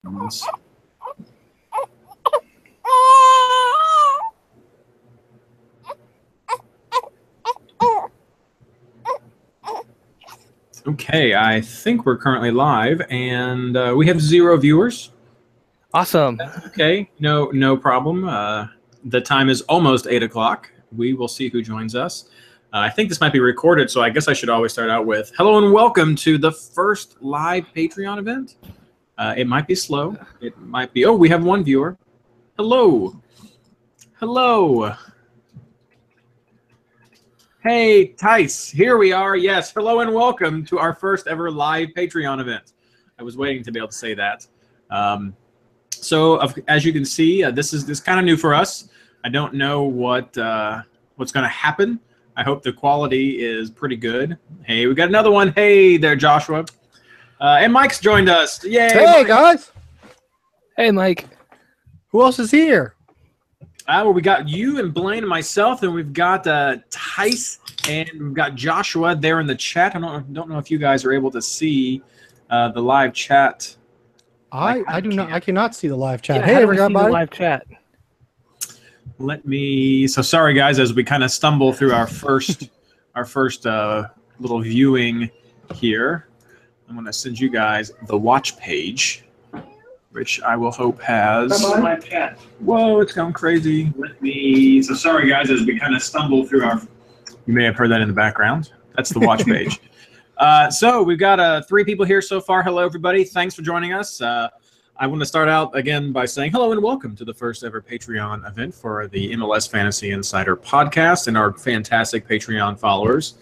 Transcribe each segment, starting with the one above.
Okay, I think we're currently live, and we have 0 viewers. Awesome. That's okay, no problem. The time is almost 8 o'clock. We will see who joins us. I think this might be recorded, so I guess I should always start out with hello and welcome to the first live Patreon event. It might be slow. It might be. Oh, we have 1 viewer. Hello. Hello. Hey, Tice, here we are. Yes, hello and welcome to our first ever live Patreon event. I was waiting to be able to say that. As you can see, this is kind of new for us. I don't know what's going to happen. I hope the quality is pretty good. Hey, we got another one. Hey there, Joshua. And Mike's joined us. Yay! Hey, Mike. guys. Hey, Mike. Who else is here? Well, we got you and Blaine and myself, and we've got Tice and we've got Joshua there in the chat. I don't know if you guys are able to see the live chat. I do not. I cannot see the live chat. Yeah, hey, how do we see everybody. the live chat. So sorry guys, as we kind of stumble through our first little viewing here. I'm going to send you guys the watch page, which I will hope has. My cat. Whoa, it's gone crazy. So sorry guys, as we kind of stumble through our. You may have heard that in the background. That's the watch page. So we've got 3 people here so far. Hello, everybody. Thanks for joining us. I want to start out again by saying hello and welcome to the first ever Patreon event for the MLS Fantasy Insider podcast and our fantastic Patreon followers.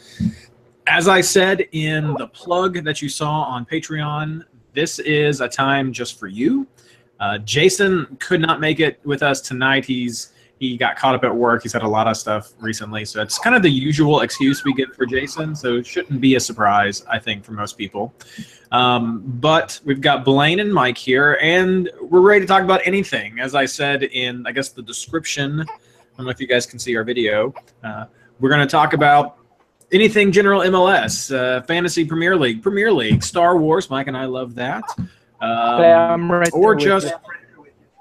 As I said in the plug that you saw on Patreon, this is a time just for you. Jason could not make it with us tonight. He got caught up at work. He's had a lot of stuff recently, so it's kind of the usual excuse we get for Jason, so it shouldn't be a surprise, I think, for most people. But we've got Blaine and Mike here, and we're ready to talk about anything. As I said in, I guess, the description, I don't know if you guys can see our video, we're going to talk about anything general MLS, Fantasy Premier League, Star Wars. Mike and I love that. I'm right or there just... with you.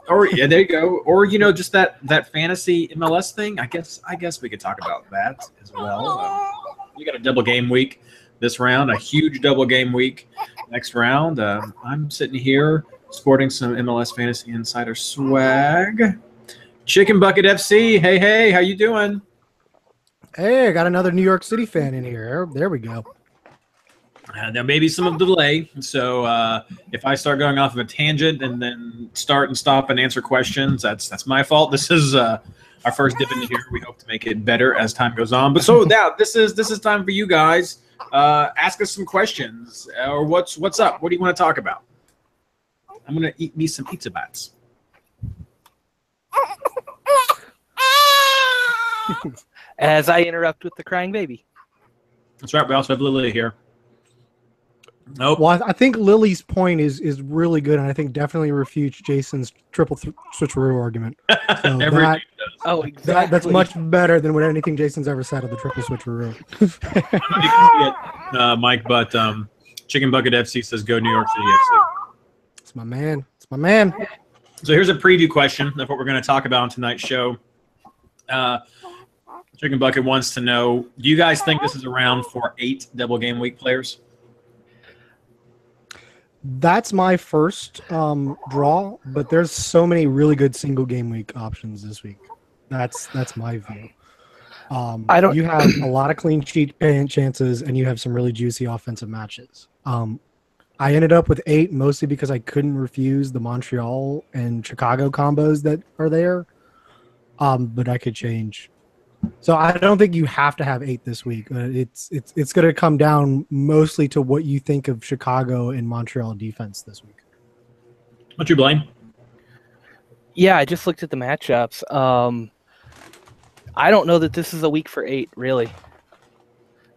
Or yeah, there you go. Or just that fantasy MLS thing. I guess we could talk about that as well. We got a double game week this round, a huge double game week next round. I'm sitting here sporting some MLS Fantasy Insider swag. Chicken Bucket FC. Hey, how you doing? Hey, I got another New York City fan in here. There we go. There may be some delay, so if I start going off of a tangent and then start and stop and answer questions, that's my fault. This is our first dip in here. We hope to make it better as time goes on. But so now this is time for you guys. Ask us some questions or what's up? What do you want to talk about? I'm gonna eat me some pizza bats. As I interrupt with the crying baby. That's right. We also have Lily here. Nope. Well, I think Lily's point is really good, and I think definitely refutes Jason's triple switcheroo argument. So Everything does. Oh, exactly. that's much better than what anything Jason's ever said of the triple switcheroo. I don't know if you can see it, Mike, but Chicken Bucket FC says go New York City FC. It's my man. It's my man. So here's a preview question of what we're going to talk about on tonight's show. Chicken Bucket wants to know, do you guys think this is around for 8 double game week players? That's my first draw, but there's so many really good single game week options this week. That's my view. You have a lot of clean sheet chances, and you have some really juicy offensive matches. I ended up with 8 mostly because I couldn't refuse the Montreal and Chicago combos that are there, but I could change. So I don't think you have to have 8 this week. It's going to come down mostly to what you think of Chicago and Montreal defense this week. What's your blame? Yeah, I just looked at the matchups. I don't know that this is a week for 8, really.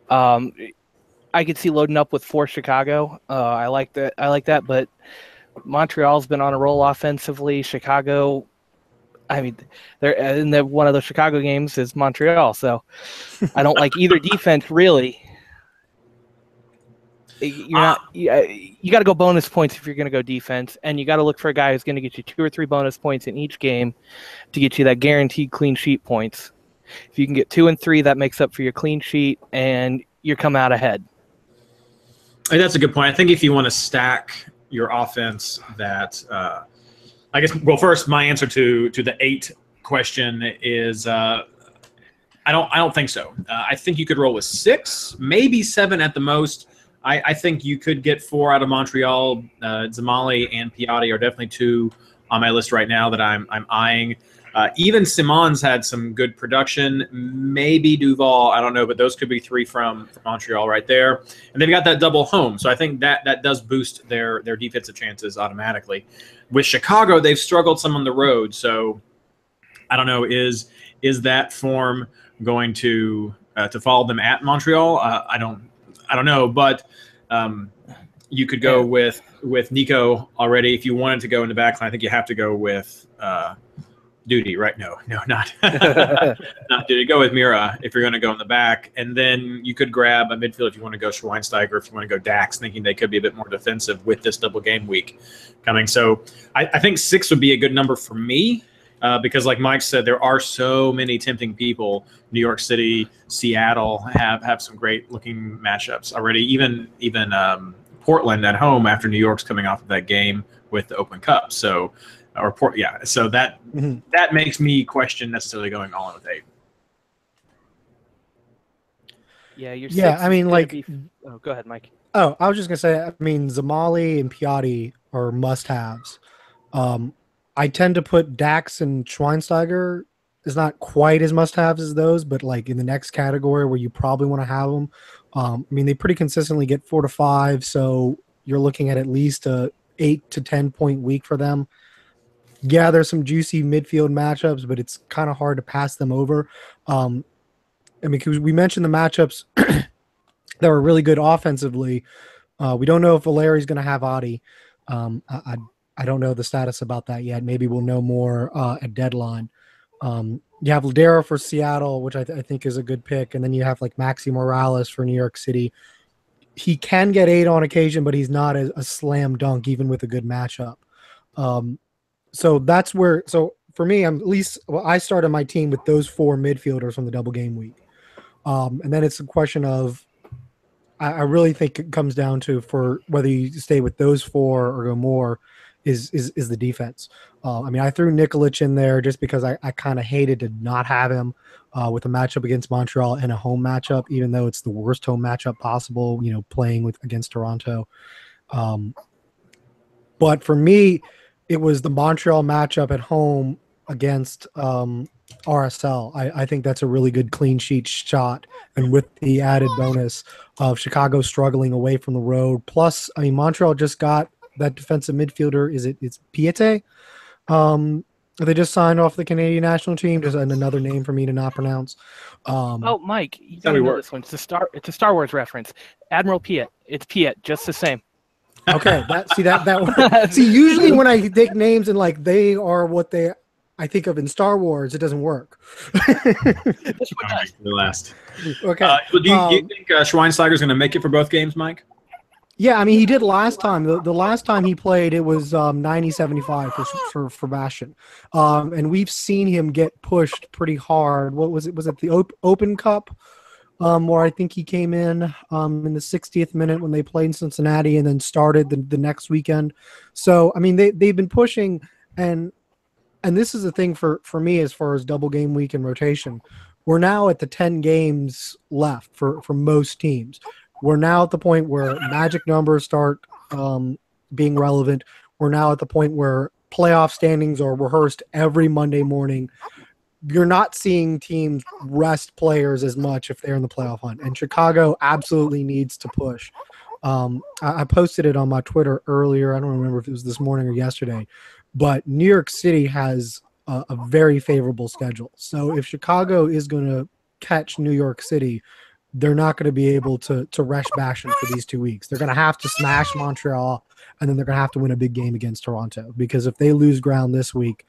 I could see loading up with 4 Chicago. I like that, but Montreal's been on a roll offensively. Chicago, I mean, one of the Chicago games is Montreal, so I don't like either defense really. You're not. You got to go bonus points if you're going to go defense, and you got to look for a guy who's going to get you 2 or 3 bonus points in each game to get you that guaranteed clean sheet points. If you can get 2 and 3, that makes up for your clean sheet, and you come out ahead. That's a good point. I think if you want to stack your offense, that I guess. Well, first, my answer to the 8 question is I don't think so. I think you could roll with 6, maybe 7 at the most. I think you could get 4 out of Montreal. Zamali and Piatti are definitely 2 on my list right now that I'm eyeing. Even Simons had some good production. Maybe Duval, I don't know, but those could be 3 from Montreal right there. And they've got that double home, so I think that does boost their defensive chances automatically. With Chicago, they've struggled some on the road, so I don't know. Is that form going to follow them at Montreal? I don't know, but you could go with Nico already if you wanted to go in the back line. I think you have to go with Duty, right? No, not not Duty. Go with Mira if you're going to go in the back, and then you could grab a midfield if you want to go Schweinsteiger, if you want to go Dax, thinking they could be a bit more defensive with this double game week coming. So I think 6 would be a good number for me. Because like Mike said, there are so many tempting people. New York City, Seattle have some great looking matchups already. Even Portland at home after New York's coming off of that game with the Open Cup. So that that makes me question necessarily going all in with 8. Yeah, I mean, like, oh, go ahead, Mike. Oh, I was just gonna say, I mean, Zamali and Piatti are must-haves. I tend to put Dax and Schweinsteiger is not quite as must-haves as those, but like in the next category where you probably want to have them. I mean, they pretty consistently get 4 to 5, so you're looking at least a 8 to 10 point week for them. Yeah, there's some juicy midfield matchups, but it's kind of hard to pass them over. I mean, because we mentioned the matchups that were really good offensively. We don't know if Valeri's going to have Adi. I don't know the status about that yet. Maybe we'll know more at deadline. You have Ladera for Seattle, which I think is a good pick. And then you have like Maxi Morales for New York City. He can get 8 on occasion, but he's not a slam dunk, even with a good matchup. So that's where – so for me, I started my team with those 4 midfielders from the double game week. And then it's a question of I really think it comes down to for whether you stay with those 4 or go more – is the defense. I mean, I threw Nikolic in there just because I kind of hated to not have him with a matchup against Montreal and a home matchup, even though it's the worst home matchup possible, playing against Toronto. But for me, it was the Montreal matchup at home against RSL. I think that's a really good clean sheet shot. And with the added bonus of Chicago struggling away from the road. Plus, I mean, Montreal just got that defensive midfielder, it's Piette. They just signed off the Canadian national team. Just another name for me to not pronounce. Mike, you gotta know this one. It's a Star Wars reference. Admiral Piette. It's Piette, just the same. Okay, see, usually when I take names and like they are what I think of in Star Wars, it doesn't work. The last. Okay. Do you think Schweinsteiger's going to make it for both games, Mike? Yeah, I mean, he did last time. The last time he played, it was 90-75 for Bastian. And we've seen him get pushed pretty hard. What was it? Was it the Open Cup? Where I think he came in the 60th minute when they played in Cincinnati and then started the next weekend. So, I mean, they've been pushing. And this is the thing for me as far as double game week and rotation. We're now at the 10 games left for most teams. We're now at the point where magic numbers start being relevant. We're now at the point where playoff standings are rehearsed every Monday morning. You're not seeing teams rest players as much if they're in the playoff hunt. And Chicago absolutely needs to push. I posted it on my Twitter earlier. I don't remember if it was this morning or yesterday. But New York City has a very favorable schedule. So if Chicago is going to catch New York City, they're not going to be able to rush Bastion for these 2 weeks. They're going to have to smash Montreal, and then they're going to have to win a big game against Toronto. Because if they lose ground this week,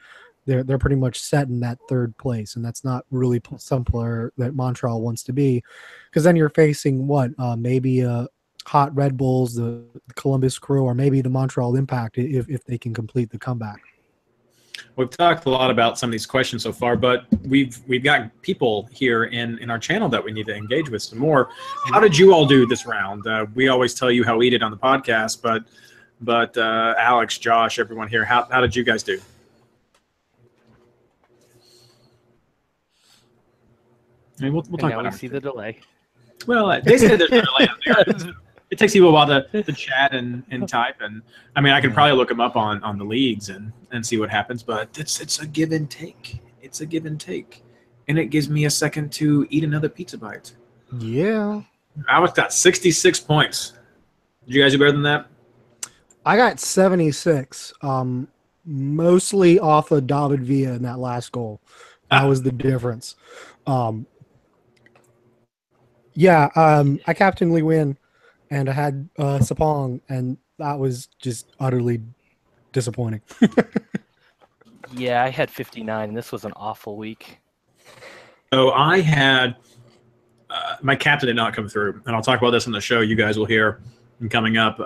they're pretty much set in that 3rd place, and that's not really some player that Montreal wants to be. Because then you're facing maybe a hot Red Bulls, the Columbus Crew, or maybe the Montreal Impact if they can complete the comeback. We've talked a lot about some of these questions so far, but we've got people here in our channel that we need to engage with some more. How did you all do this round? We always tell you how we did on the podcast, but Alex, Josh, everyone here, how did you guys do? I mean, we'll talk about it. See the delay. Well, they said there's no delay out there. It takes people a while to chat and type, and I mean, I could probably look them up on the leagues and see what happens, but it's a give and take. It's a give and take, and it gives me a second to eat another pizza bite. Yeah, Alex got 66 points. Did you guys do better than that? I got 76, mostly off of David Villa in that last goal. That was the difference. I captained Lee Win, and I had Sapong, and that was just utterly disappointing. Yeah, I had 59, and this was an awful week. So I had my captain did not come through, and I'll talk about this on the show. You guys will hear coming up.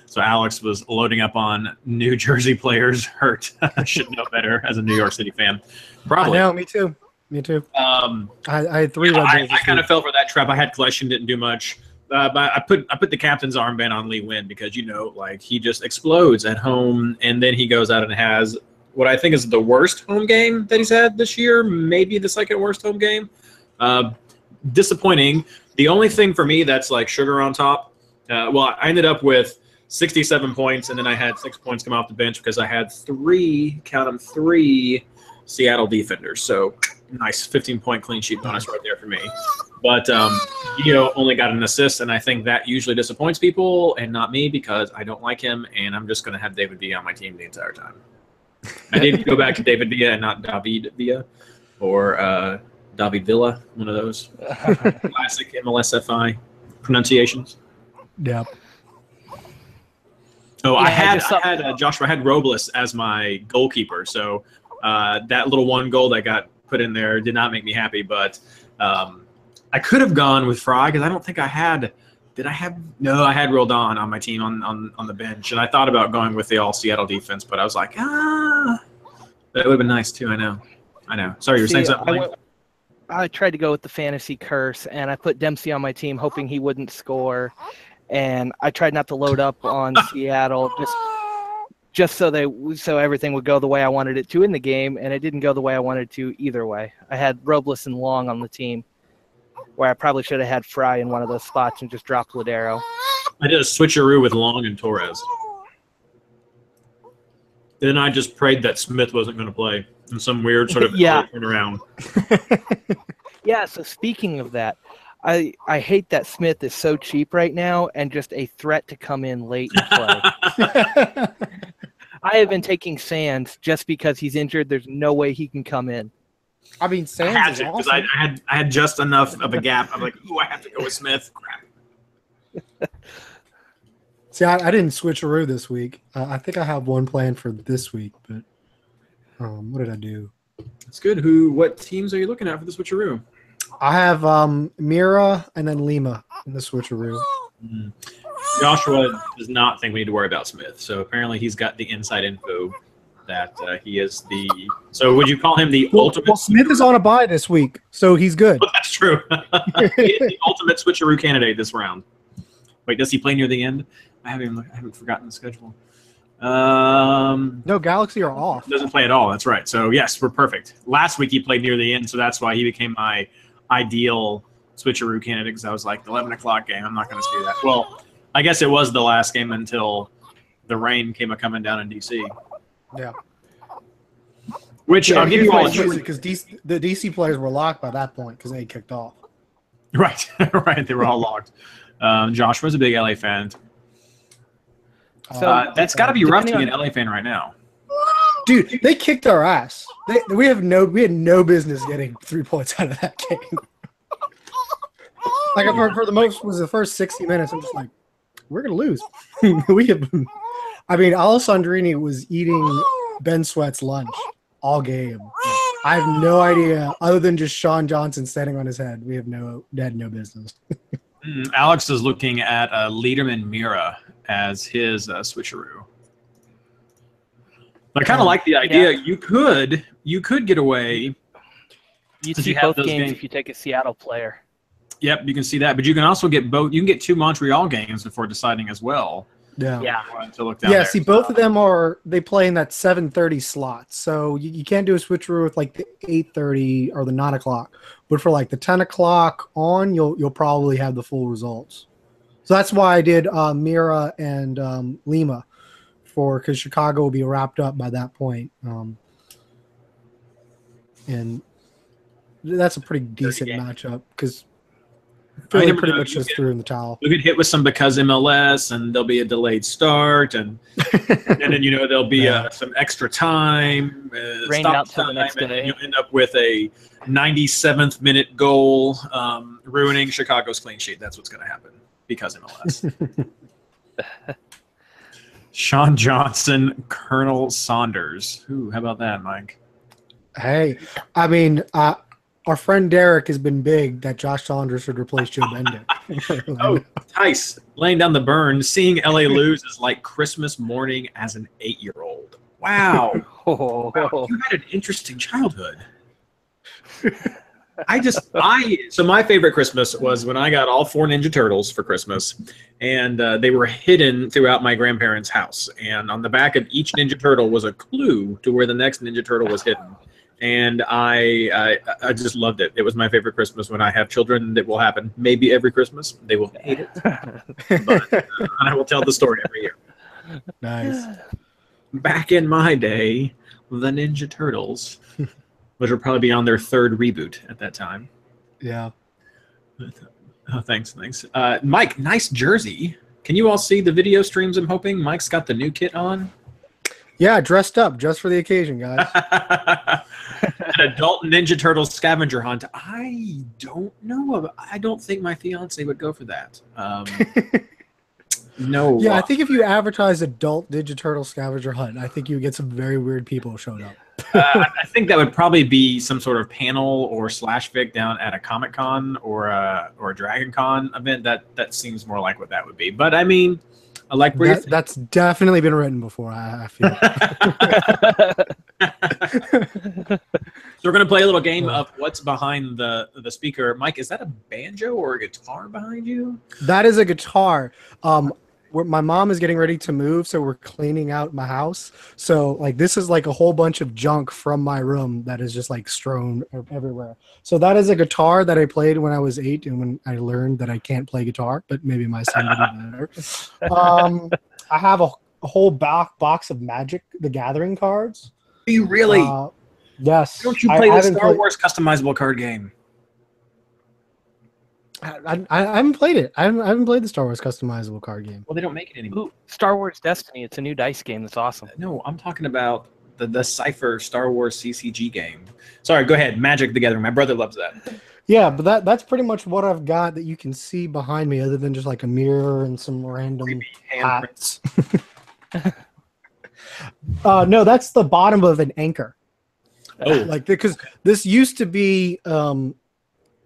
So Alex was loading up on New Jersey players hurt. I should know better as a New York City fan. Probably. I know, me too. Me too. I had 3 Red Bulls. I kind of fell for that trap. I had collection, didn't do much. But I put the captain's armband on Lee Win because, like he just explodes at home, and then he goes out and has what I think is the worst home game that he's had this year, maybe the second worst home game. Disappointing. The only thing for me that's like sugar on top, I ended up with 67 points, and then I had 6 points come off the bench because I had 3 Seattle defenders. So nice 15-point clean sheet bonus right there for me. But only got an assist, and I think that usually disappoints people and not me because I don't like him, and I'm just going to have David Villa on my team the entire time. I did go back to David Villa and not David Villa or David Villa, one of those classic MLSFI pronunciations. Yep. So I had Joshua, I had Robles as my goalkeeper. So that little one goal that got put in there did not make me happy, but I could have gone with Fry because I don't think I had. Did I have? No, I had Roldan on my team on the bench, and I thought about going with the all Seattle defense, but I was like, that would have been nice too. I know. Sorry, you were saying something. I tried to go with the fantasy curse, and I put Dempsey on my team, hoping he wouldn't score, and I tried not to load up on Seattle just so everything would go the way I wanted it to in the game, and it didn't go the way I wanted to either way. I had Robles and Long on the team, where I probably should have had Fry in one of those spots and just dropped Ladero. I did a switcheroo with Long and Torres. Then I just prayed that Smith wasn't going to play in some weird sort of turnaround. Yeah, so speaking of that, I hate that Smith is so cheap right now and just a threat to come in late and play. I have been taking Sands just because he's injured. There's no way he can come in. I mean, Sands is awesome. Because I had just enough of a gap. I'm like, I have to go with Smith. Crap. See, I didn't switcheroo this week. I think I have one plan for this week, but what did I do? That's good. What teams are you looking at for the switcheroo? I have Mira and then Lima in the switcheroo. Mm. Joshua does not think we need to worry about Smith, so apparently he's got the inside info that he is the. So would you call him the ultimate? Well, Smith is on a bye this week, so he's good. Well, that's true. He is the ultimate switcheroo candidate this round. Wait, does he play near the end? I haven't forgotten the schedule. No, Galaxy are off. Doesn't play at all. That's right. So yes, we're perfect. Last week he played near the end, so that's why he became my ideal switcheroo candidate. Because I was like, the 11 o'clock game. I'm not going to do that. Well, I guess it was the last game until the rain came coming down in DC. Yeah. Which I'll give you all because the DC players were locked by that point because they kicked off. Right, right. They were all locked. Joshua's a big LA fan. So that's got to be rough to be an LA fan right now. Dude, they kicked our ass. We had no business getting 3 points out of that game. Like for the most was the first 60 minutes. I'm just like, we're gonna lose. Alessandrini was eating Ben Sweat's lunch all game. I have no idea, other than just Sean Johnson standing on his head. We had no business. Alex is looking at Liederman Mira as his switcheroo. But I kind of like the idea. Yeah. You could get away. You'd see both games if you take a Seattle player. Yep, you can see that. But you can also get both. You can get 2 Montreal games before deciding as well. Yeah. To look down yeah. There. See, both of them they play in that 7:30 slot, so you can't do a switcheroo with like the 8:30 or the 9 o'clock. But for like the 10 o'clock on, you'll probably have the full results. So that's why I did Mira and Lima, because Chicago will be wrapped up by that point. And that's a pretty decent matchup because Philly pretty much just threw in the towel. We'll get hit with some because MLS, and there'll be a delayed start, and then there'll be some extra time, rained out till the next day. And you'll end up with a 97th minute goal, ruining Chicago's clean sheet. That's what's going to happen because MLS. Sean Johnson, Colonel Saunders. Ooh, how about that, Mike? Hey, I mean, our friend Derek has been big that Josh Saunders should replace Joe Bendon. Oh, Tice, laying down the burn. Seeing LA lose is like Christmas morning as an 8-year-old. Wow. Wow. You had an interesting childhood. So my favorite Christmas was when I got all 4 Ninja Turtles for Christmas, and they were hidden throughout my grandparents' house. And on the back of each Ninja Turtle was a clue to where the next Ninja Turtle was hidden. And I just loved it. It was my favorite Christmas. When I have children, that will happen maybe every Christmas. They will hate it, but I will tell the story every year. Nice. Back in my day, the Ninja Turtles, which will probably be on their 3rd reboot at that time. Yeah. Oh, thanks. Mike, nice jersey. Can you all see the video streams? I'm hoping Mike's got the new kit on. Yeah, dressed up just for the occasion, guys. An adult Ninja Turtles scavenger hunt. I don't know. I don't think my fiance would go for that. No. Yeah, I think if you advertise adult Ninja Turtle scavenger hunt, I think you would get some very weird people showing up. I think that would probably be some sort of panel or /fic down at a Comic-Con or a Dragon Con event. That seems more like what that would be. But I mean, I like where that's definitely been written before, I feel. So we're going to play a little game of what's behind the speaker. Mike, is that a banjo or a guitar behind you? That is a guitar. My mom is getting ready to move, so we're cleaning out my house. So like this is like a whole bunch of junk from my room that is just like strewn everywhere. So that is a guitar that I played when I was 8 and when I learned that I can't play guitar, but maybe my son would do better. I have a whole box of Magic the Gathering cards. Do you really? Yes. Don't you play the Star Wars customizable card game? I haven't played it. I haven't played the Star Wars customizable card game. Well, they don't make it anymore. Ooh, Star Wars Destiny. It's a new dice game. That's awesome. No, I'm talking about the Cypher Star Wars CCG game. Sorry, go ahead. Magic the Gathering. My brother loves that. Yeah, but that's pretty much what I've got that you can see behind me, other than just like a mirror and some random hats. No, that's the bottom of an anchor. Oh, like because this used to be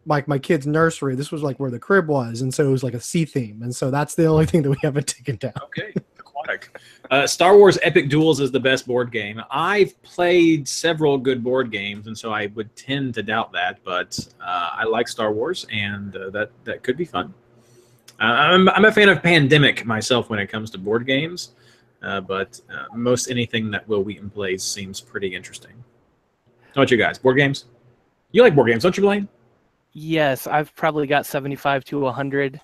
like my kid's nursery. This was like where the crib was, and so it was like a sea theme, and so that's the only thing that we haven't taken down. Okay, aquatic. Star Wars Epic Duels is the best board game. I've played several good board games, and so I would tend to doubt that, but I like Star Wars, and that could be fun. I'm a fan of Pandemic myself when it comes to board games, but most anything that Will Wheaton plays seems pretty interesting. How about you guys? Board games? You like board games, don't you, Blaine? Yes, I've probably got 75 to 100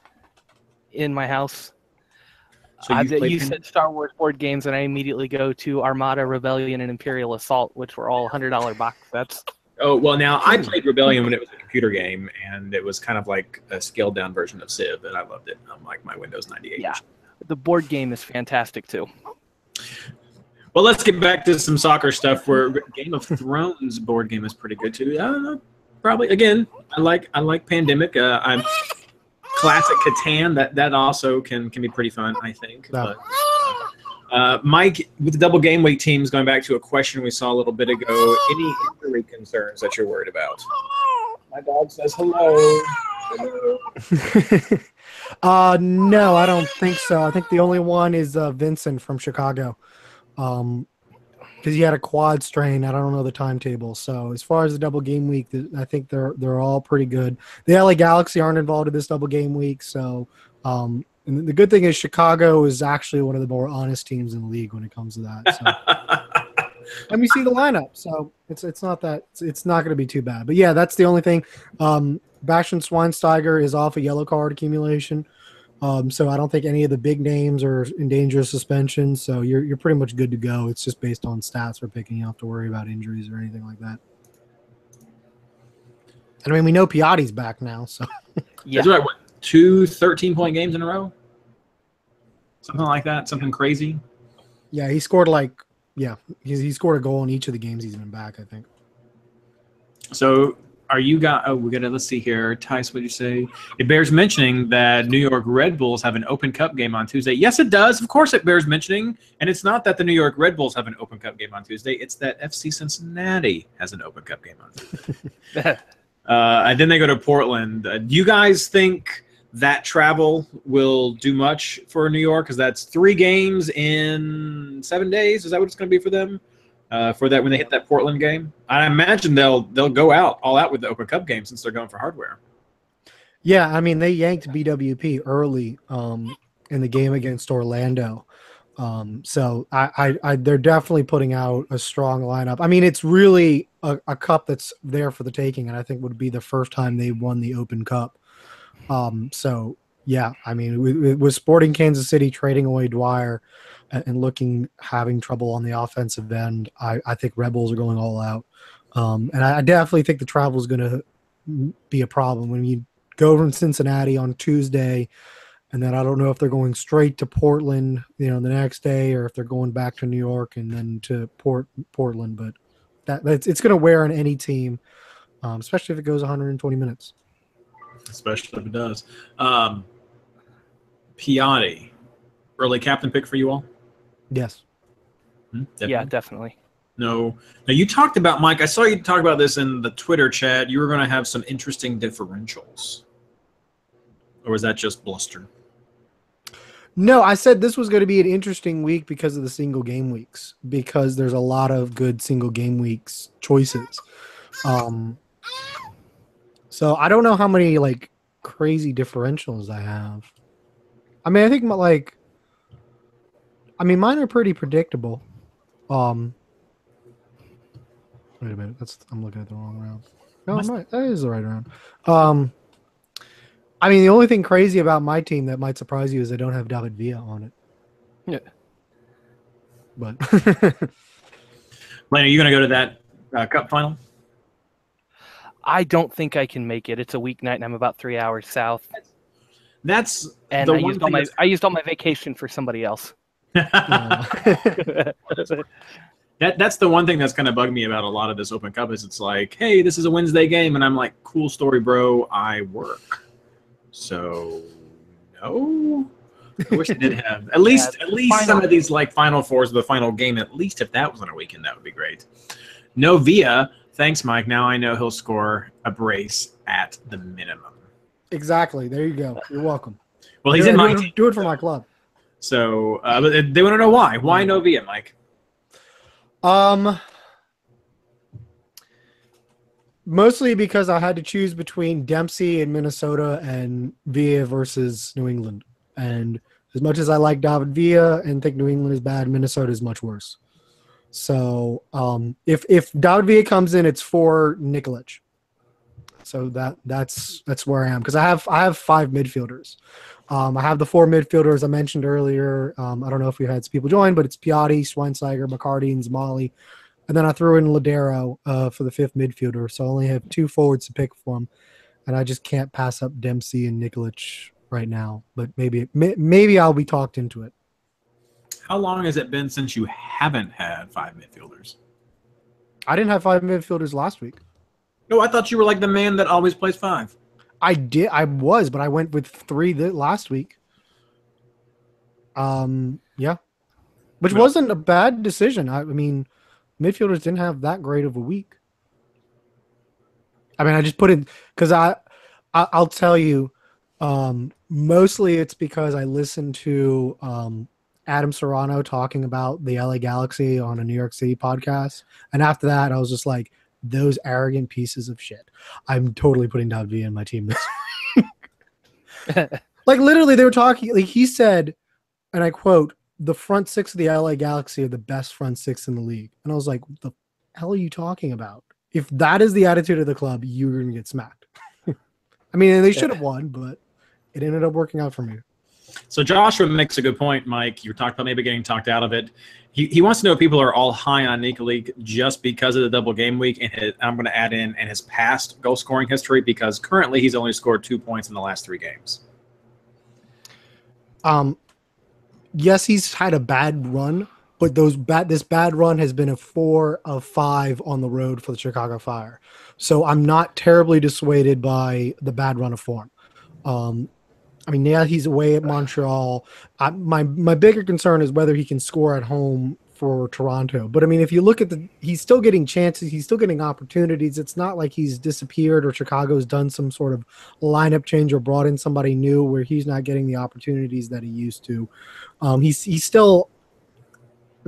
in my house. So you said Star Wars board games, and I immediately go to Armada, Rebellion, and Imperial Assault, which were all $100 box sets. Oh, well, now I played Rebellion when it was a computer game, and it was kind of like a scaled-down version of Civ, and I loved it on like my Windows 98. Yeah, the board game is fantastic, too. Well, let's get back to some soccer stuff, where Game of Thrones board game is pretty good, too. Probably, again, I like Pandemic. I'm classic Catan. That also can be pretty fun, I think. No. But, Mike, with the double game week teams, going back to a question we saw a little bit ago, any injury concerns that you're worried about? My dog says hello. Hello. No, I don't think so. I think the only one is Vincent from Chicago. Because he had a quad strain. I don't know the timetable. So as far as the double game week, I think they're all pretty good. The LA Galaxy aren't involved in this double game week. So and the good thing is Chicago is actually one of the more honest teams in the league when it comes to that. So. And we see the lineup, so it's not going to be too bad. But yeah, that's the only thing. Bastian Schweinsteiger is off a yellow card accumulation. So I don't think any of the big names are in danger of suspension. So you're pretty much good to go. It's just based on stats we're picking. You don't have to worry about injuries or anything like that. And I mean, we know Piatti's back now. So yeah, that's right. What, 2 13-point games in a row? Something like that. Something crazy. Yeah, he scored he scored a goal in each of the games he's been back, I think. So are you got? Oh, we gotta. Let's see here. Tice, what did you say? It bears mentioning that New York Red Bulls have an Open Cup game on Tuesday. Yes, it does. Of course, it bears mentioning. And it's not that the New York Red Bulls have an Open Cup game on Tuesday. It's that FC Cincinnati has an Open Cup game on Tuesday. And then they go to Portland. Do you guys think that travel will do much for New York? Because that's 3 games in 7 days. Is that what it's going to be for them? For that when they hit that Portland game, I imagine they'll go all out with the Open Cup game since they're going for hardware. Yeah, I mean they yanked BWP early in the game against Orlando, so they're definitely putting out a strong lineup. I mean it's really a cup that's there for the taking, and I think would be the first time they won the Open Cup. So yeah, I mean with Sporting Kansas City trading away Dwyer and having trouble on the offensive end, I think Rebels are going all out. And I definitely think the travel is going to be a problem when you go from Cincinnati on Tuesday, and then I don't know if they're going straight to Portland, the next day, or if they're going back to New York and then to Portland. But it's going to wear on any team, especially if it goes 120 minutes. Especially if it does. Piatti, early captain pick for you all? Yes. Definitely. Yeah, definitely. No. Now, you talked about, Mike, I saw you talk about this in the Twitter chat. You were going to have some interesting differentials. Or was that just bluster? No, I said this was going to be an interesting week because of the single game weeks, because there's a lot of good single game weeks choices. So I don't know how many crazy differentials I have. I mean, I think mine are pretty predictable. Wait a minute, I'm looking at the wrong round. No, that is the right round. I mean, the only thing crazy about my team that might surprise you is I don't have David Villa on it. Yeah. But Lane, are you going to go to that cup final? I don't think I can make it. It's a weeknight, and I'm about 3 hours south. That's and the I one used thing I used all my vacation for somebody else. That's the one thing that's going to bug me about a lot of this Open Cup is it's like, hey, this is a Wednesday game, and I'm like, cool story, bro. I work, so no. I wish I did have at least some of these Final Fours of the final game. At least if that was on a weekend, that would be great. No Villa. Thanks, Mike. Now I know he'll score a brace at the minimum. Exactly. There you go. You're welcome. Well, he's in my team. Do it for my club. So but they want to know why. Why no Villa, Mike? Mostly because I had to choose between Dempsey in Minnesota and Villa versus New England. And as much as I like David Villa and think New England is bad, Minnesota is much worse. So if David Villa comes in, it's for Nikolic. So that's where I am, because I have 5 midfielders. I have the 4 midfielders I mentioned earlier. I don't know if we had some people join, but it's Piatti, Schweinsteiger, McCarty, and Zamali. And then I threw in Ladero for the 5th midfielder. So I only have 2 forwards to pick from, and I just can't pass up Dempsey and Nikolic right now. But maybe I'll be talked into it. How long has it been since you haven't had 5 midfielders? I didn't have 5 midfielders last week. No, I thought you were like the man that always plays 5. I did. I was, but I went with 3 last week. Yeah, which wasn't a bad decision. I mean, midfielders didn't have that great of a week. I mean, I just put in because I'll tell you, Mostly it's because I listened to Adam Serrano talking about the LA Galaxy on a New York City podcast. And after that, I was just like, those arrogant pieces of shit. I'm totally putting down V in my team this week. Like, literally, they were talking, like, he said, and I quote, the front six of the LA Galaxy are the best front six in the league. And I was like, what the hell are you talking about? If that is the attitude of the club, you're going to get smacked. I mean, they should have won, but it ended up working out for me. So Joshua makes a good point, Mike. You were talking about maybe getting talked out of it. He wants to know if people are all high on Nikolic just because of the double game week, and I'm going to add in and his past goal scoring history, because currently he's only scored 2 points in the last 3 games. Yes, he's had a bad run, but this bad run has been a 4 of 5 on the road for the Chicago Fire. So I'm not terribly dissuaded by the bad run of form. I mean, yeah, he's away at Montreal. My bigger concern is whether he can score at home for Toronto. But I mean, if you look at he's still getting chances. He's still getting opportunities. It's not like he's disappeared or Chicago's done some sort of lineup change or brought in somebody new where he's not getting the opportunities that he used to. He's still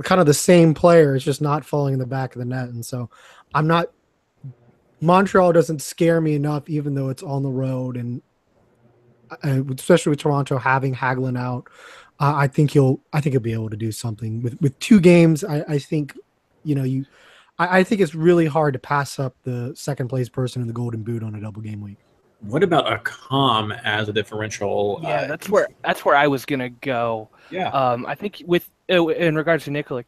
kind of the same player. It's just not falling in the back of the net. And so Montreal doesn't scare me enough, even though it's on the road, and especially with Toronto having Hagelin out, I think he'll be able to do something with 2 games. I think, I think it's really hard to pass up the second place person in the Golden Boot on a double game week. What about a calm as a differential? Yeah, that's where I was gonna go. Yeah. I think in regards to Nikolic,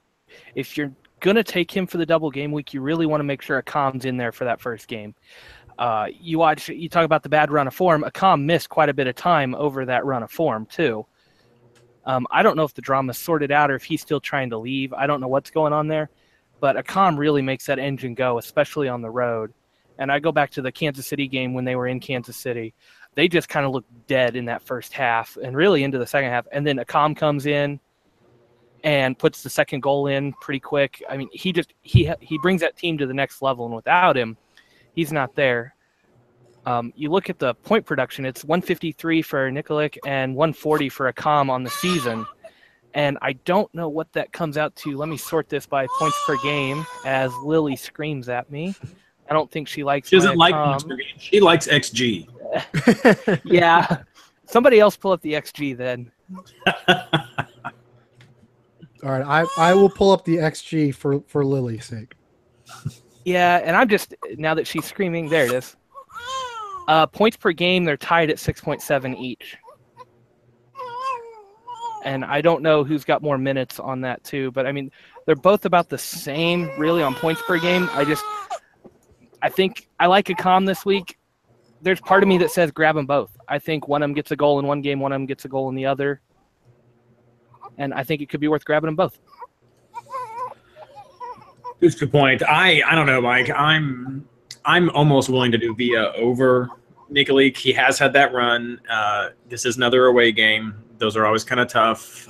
if you're gonna take him for the double game week, you really want to make sure a calm's in there for that first game. You talk about the bad run of form. Akam missed quite a bit of time over that run of form too. I don't know if the drama's sorted out or if he's still trying to leave. I don't know what's going on there, but Akam really makes that engine go, especially on the road. And I go back to the Kansas City game when they were in Kansas City. They just kind of looked dead in that first half and really into the second half. And then Akam comes in and puts the second goal in pretty quick. I mean, he brings that team to the next level, and without him, he's not there. You look at the point production, it's 153 for Nikolic and 140 for Akam on the season. And I don't know what that comes out to. Let me sort this by points per game as Lily screams at me. I don't think she likes She doesn't like points per game. She likes XG. Yeah. Somebody else pull up the XG then. All right, I will pull up the XG for Lily's sake. Yeah, and I'm just, now that she's screaming, there it is. Points per game, they're tied at 6.7 each. And I don't know who's got more minutes on that too, but I mean, they're both about the same really on points per game. I think I like Akam this week. There's part of me that says grab them both. I think one of them gets a goal in one game, one of them gets a goal in the other. And I think it could be worth grabbing them both. That's a good point. I don't know, Mike. I'm almost willing to do Villa over Nikolic. He has had that run. This is another away game. Those are always kind of tough.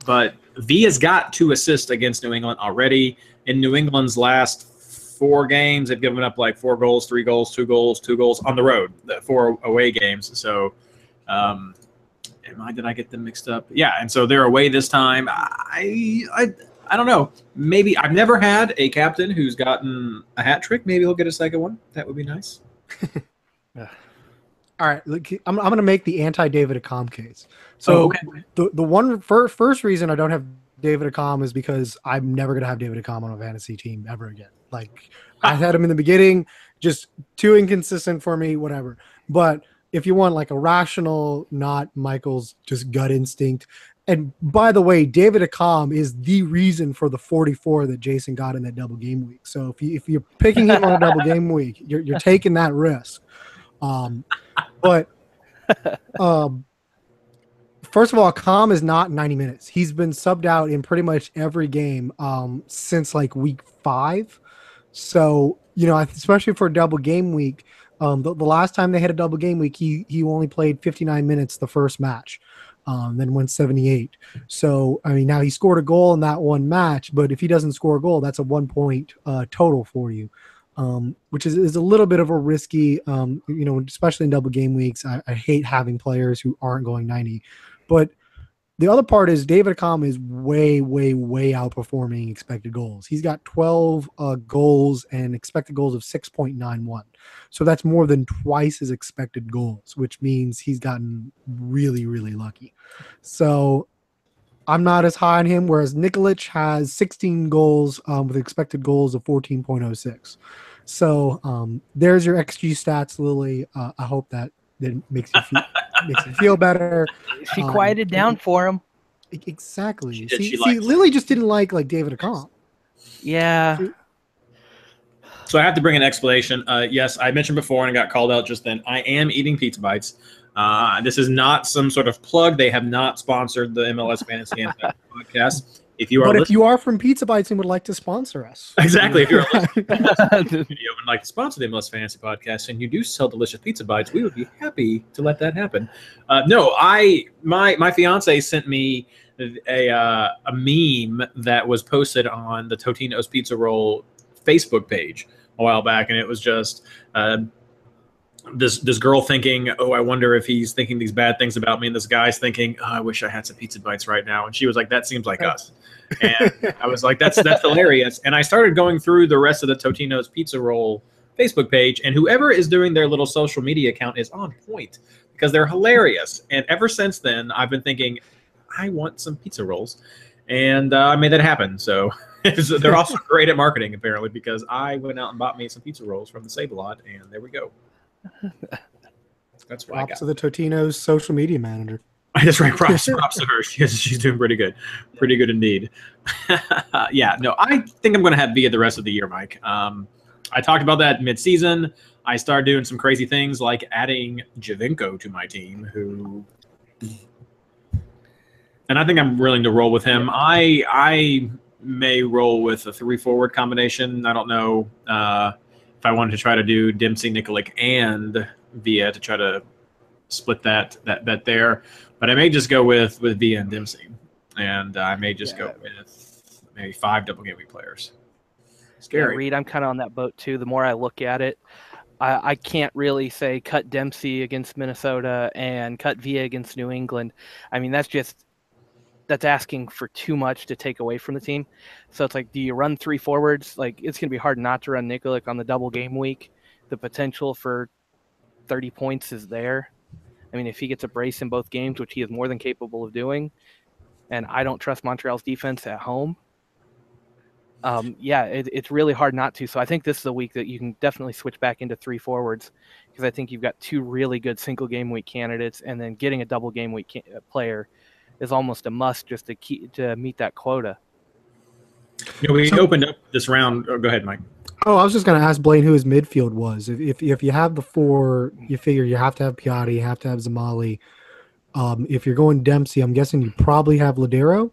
But Villa's got 2 assists against New England already. In New England's last 4 games, they've given up like 4 goals, 3 goals, 2 goals, 2 goals on the road, 4 away games. So did I get them mixed up? Yeah, and so they're away this time. I don't know. Maybe I've never had a captain who's gotten a hat trick. Maybe he'll get a second one. That would be nice. All right, look, I'm going to make the anti-David Akam case. So the first reason I don't have David Akam is because I'm never going to have David Akam on a fantasy team ever again. Like, I had him in the beginning, just too inconsistent for me, whatever. But if you want like a rational, not Michael's just gut instinct. And by the way, David Akam is the reason for the 44 that Jason got in that double game week. So if you're picking him on a double game week, you're taking that risk. But first of all, Akam is not 90 minutes. He's been subbed out in pretty much every game since like week 5. So, especially for a double game week, the last time they had a double game week, he only played 59 minutes the first match. Then went 78. So, I mean, now he scored a goal in that one match, but if he doesn't score a goal, that's a 1 point total for you. which is a little bit of a risky, especially in double game weeks. I hate having players who aren't going 90. But the other part is David Accam is way, way, way outperforming expected goals. He's got 12 goals and expected goals of 6.91. So that's more than twice his expected goals, which means he's gotten really, really lucky. So I'm not as high on him, whereas Nikolic has 16 goals with expected goals of 14.06. So there's your XG stats, Lily. I hope that makes you feel better. She quieted down for him. Exactly. See, Lily just didn't like David Accam. Yeah. So I have to bring an explanation. Yes, I mentioned before and I got called out just then. I am eating pizza bites. This is not some sort of plug. They have not sponsored the MLS Fantasy podcast. If you are from Pizza Bites and would like to sponsor us, exactly. If you're listening to this video and like to sponsor the MLS Fantasy podcast, and you do sell delicious pizza bites, we would be happy to let that happen. My fiance sent me a meme that was posted on the Totino's Pizza Roll Facebook page a while back, and it was just this girl thinking, oh, I wonder if he's thinking these bad things about me, and this guy's thinking, oh, I wish I had some pizza bites right now. And she was like, that seems like us. And I was like, that's hilarious. And I started going through the rest of the Totino's Pizza Roll Facebook page, and whoever is doing their little social media account is on point because they're hilarious. And ever since then, I've been thinking, I want some pizza rolls. And I made that happen. So they're also great at marketing, apparently, because I went out and bought me some pizza rolls from the Save-A-Lot, and there we go. That's what I got. To the Totino's social media manager. That's right. Props to her. She's doing pretty good. Pretty good indeed. Yeah, no, I think I'm going to have Villa the rest of the year, Mike. I talked about that mid-season. I started doing some crazy things like adding Javinko to my team, and I think I'm willing to roll with him. I may roll with a 3-forward combination. I don't know if I wanted to try to do Dempsey, Nikolic, and Villa to try to split that there. But I may just go with Villa and Dempsey, and I may just go with maybe 5 double game week players. Scary. Yeah, Reed, I'm kind of on that boat too. The more I look at it, I can't really say cut Dempsey against Minnesota and cut Villa against New England. I mean, that's asking for too much to take away from the team. So it's like, do you run 3 forwards? Like, it's going to be hard not to run Nikolic on the double game week. The potential for 30 points is there. I mean, if he gets a brace in both games, which he is more than capable of doing, and I don't trust Montreal's defense at home, it's really hard not to. So I think this is a week that you can definitely switch back into 3 forwards, because I think you've got 2 really good single game week candidates, and then getting a double game week player is almost a must just to meet that quota. We opened up this round. Oh, go ahead, Mike. Oh, I was just going to ask Blaine who his midfield was. If you have the 4, you figure you have to have Piatti, you have to have Zamali. If you're going Dempsey, I'm guessing you probably have Ladero.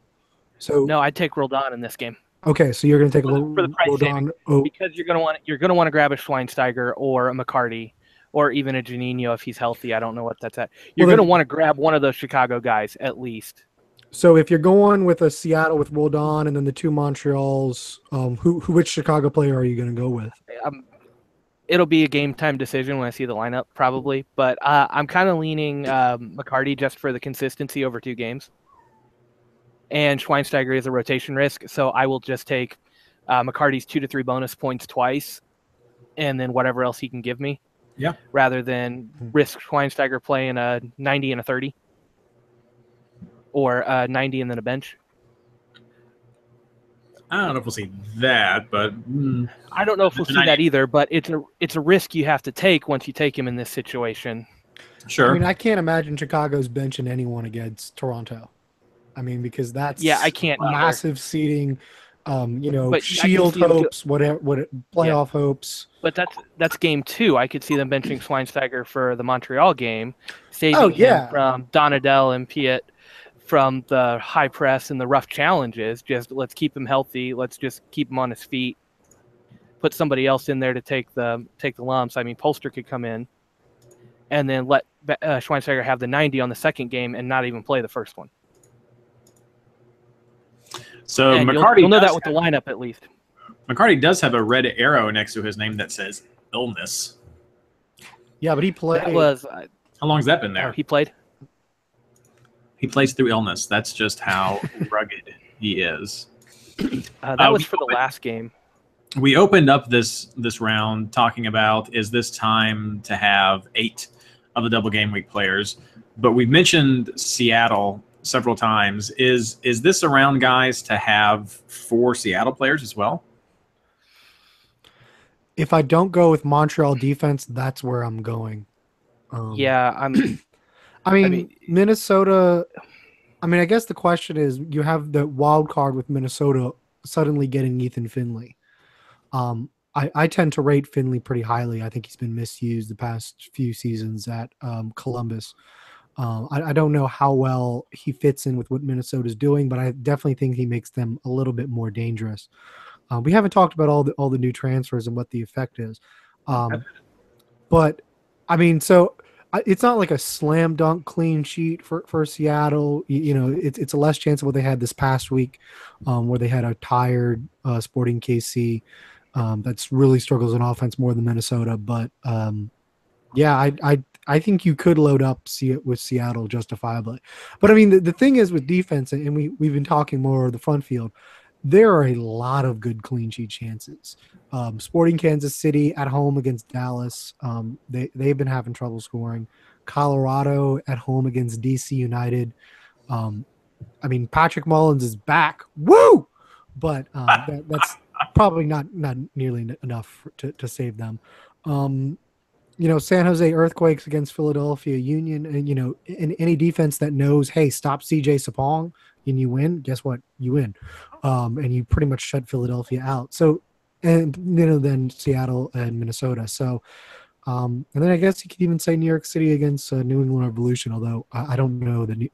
So no, I'd take Roldan in this game. Okay, so you're going to take Roldan because you're going to want to grab a Schweinsteiger or a McCarty or even a Juninho if he's healthy. I don't know what that's at. You're going to want to grab one of those Chicago guys at least. So if you're going with a Seattle with Roldan and then the 2 Montreals, which Chicago player are you going to go with? It'll be a game time decision when I see the lineup probably, but I'm kind of leaning McCarty just for the consistency over 2 games. And Schweinsteiger is a rotation risk, so I will just take McCarty's 2 to 3 bonus points twice and then whatever else he can give me. Yeah. Rather than risk Schweinsteiger playing a 90 and a 30. Or 90 and then a bench. I don't know if we'll see that, but I don't know if we'll see that either. But it's a risk you have to take once you take him in this situation. Sure. I mean, I can't imagine Chicago's benching anyone against Toronto. I mean, because that's I can't massive seeding. Shield hopes, playoff hopes. But that's game 2. I could see them benching Schweinsteiger for the Montreal game, saving him from Donadell and Piet from the high press and the rough challenges. Just let's keep him healthy. Let's just keep him on his feet. Put somebody else in there to take the lumps. I mean, Polster could come in and then let Schweinsteiger have the 90 on the second game and not even play the first one. So and McCarty, you'll know that with the lineup at least. McCarty does have a red arrow next to his name that says illness. Yeah, but he played. That was. How long has that been there? Oh, he played. He plays through illness. That's just how rugged he is. That was for the last game. We opened up this round talking about, is this time to have 8 of the double game week players? But we've mentioned Seattle several times. Is this a round, guys, to have 4 Seattle players as well? If I don't go with Montreal defense, that's where I'm going. Yeah, I mean, Minnesota. I mean, I guess the question is, you have the wild card with Minnesota suddenly getting Ethan Finley. I tend to rate Finley pretty highly. I think he's been misused the past few seasons at Columbus. I don't know how well he fits in with what Minnesota's doing, but I definitely think he makes them a little bit more dangerous. We haven't talked about all the new transfers and what the effect is. But, I mean, so it's not like a slam dunk clean sheet for Seattle. You know, it's a less chance of what they had this past week, where they had a tired Sporting KC that's really struggles in offense more than Minnesota. But yeah, I think you could load up with Seattle justifiably. But I mean, the thing is with defense, and we've been talking more of the front field, there are a lot of good clean sheet chances. Sporting Kansas City at home against Dallas. They've been having trouble scoring. Colorado at home against DC United. I mean, Patrick Mullins is back. Woo! But that's probably not nearly enough to save them. You know, San Jose Earthquakes against Philadelphia Union, and, you know, in any defense that knows, hey, stop CJ Sapong and you win, guess what? You win. And you pretty much shut Philadelphia out. So, and, you know, then Seattle and Minnesota. So, and then I guess you could even say New York City against New England Revolution, although I don't know that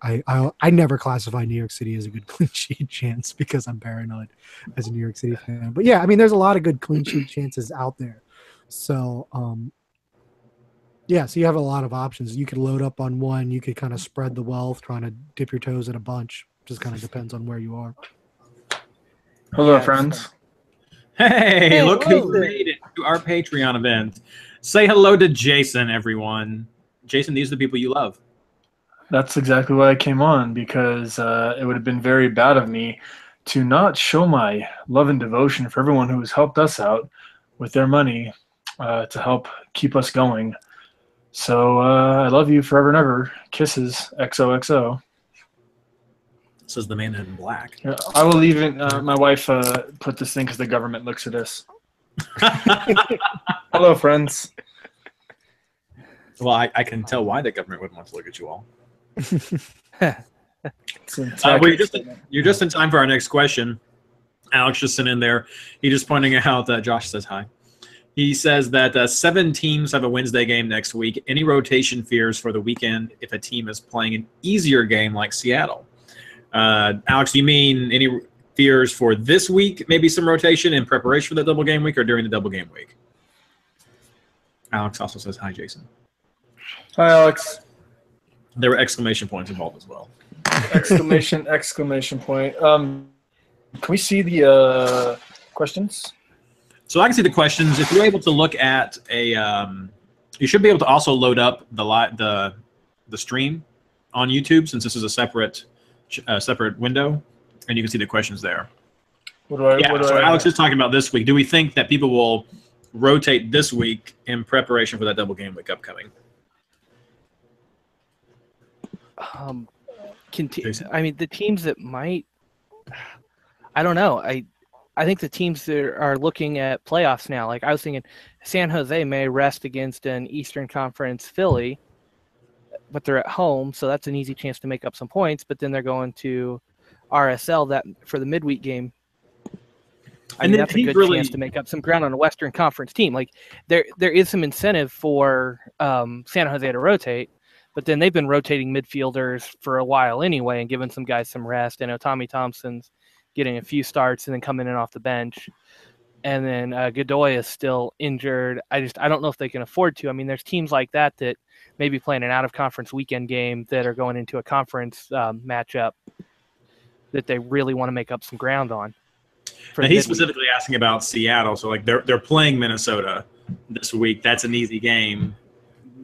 I never classify New York City as a good clean sheet chance because I'm paranoid as a New York City fan. But yeah, I mean, there's a lot of good clean sheet chances out there. So, yeah, so you have a lot of options. You could load up on one. You could kind of spread the wealth, trying to dip your toes in a bunch. Just kind of depends on where you are. Hello, friends. Hey, look who made it to our Patreon event. Say hello to Jason, everyone. Jason, these are the people you love. That's exactly why I came on, because it would have been very bad of me to not show my love and devotion for everyone who has helped us out with their money to help keep us going. So I love you forever and ever. Kisses, XOXO. Says the man in black. Yeah, I will even, my wife put this thing because the government looks at us. Hello, friends. Well, I can tell why the government would want to look at you all. You're just in time for our next question. Alex just sent in there. He's just pointing out that Josh says hi. He says that 7 teams have a Wednesday game next week. Any rotation fears for the weekend if a team is playing an easier game like Seattle? Alex, do you mean any fears for this week, maybe some rotation in preparation for the double game week or during the double game week? Alex also says hi, Jason. Hi, Alex. There were exclamation points involved as well. Exclamation point. Can we see the questions? So I can see the questions. If you're able to look at you should be able to also load up the stream on YouTube, since this is a separate window, and you can see the questions there. Alex is talking about this week. Do we think that people will rotate this week in preparation for that double game week upcoming? I mean, the teams that might, I don't know. I think the teams that are looking at playoffs now, like I was thinking San Jose may rest against an Eastern Conference Philly, but they're at home, so that's an easy chance to make up some points, but then they're going to RSL that for the midweek game. I mean, that's a good chance to make up some ground on a Western Conference team. Like there is some incentive for San Jose to rotate, but then they've been rotating midfielders for a while anyway and giving some guys some rest. I know Tommy Thompson's getting a few starts and then coming in off the bench. And then Godoy is still injured. I don't know if they can afford to. I mean, there's teams like that maybe playing an out-of-conference weekend game that are going into a conference matchup that they really want to make up some ground on. Now, he's specifically asking about Seattle. So, like, they're playing Minnesota this week. That's an easy game,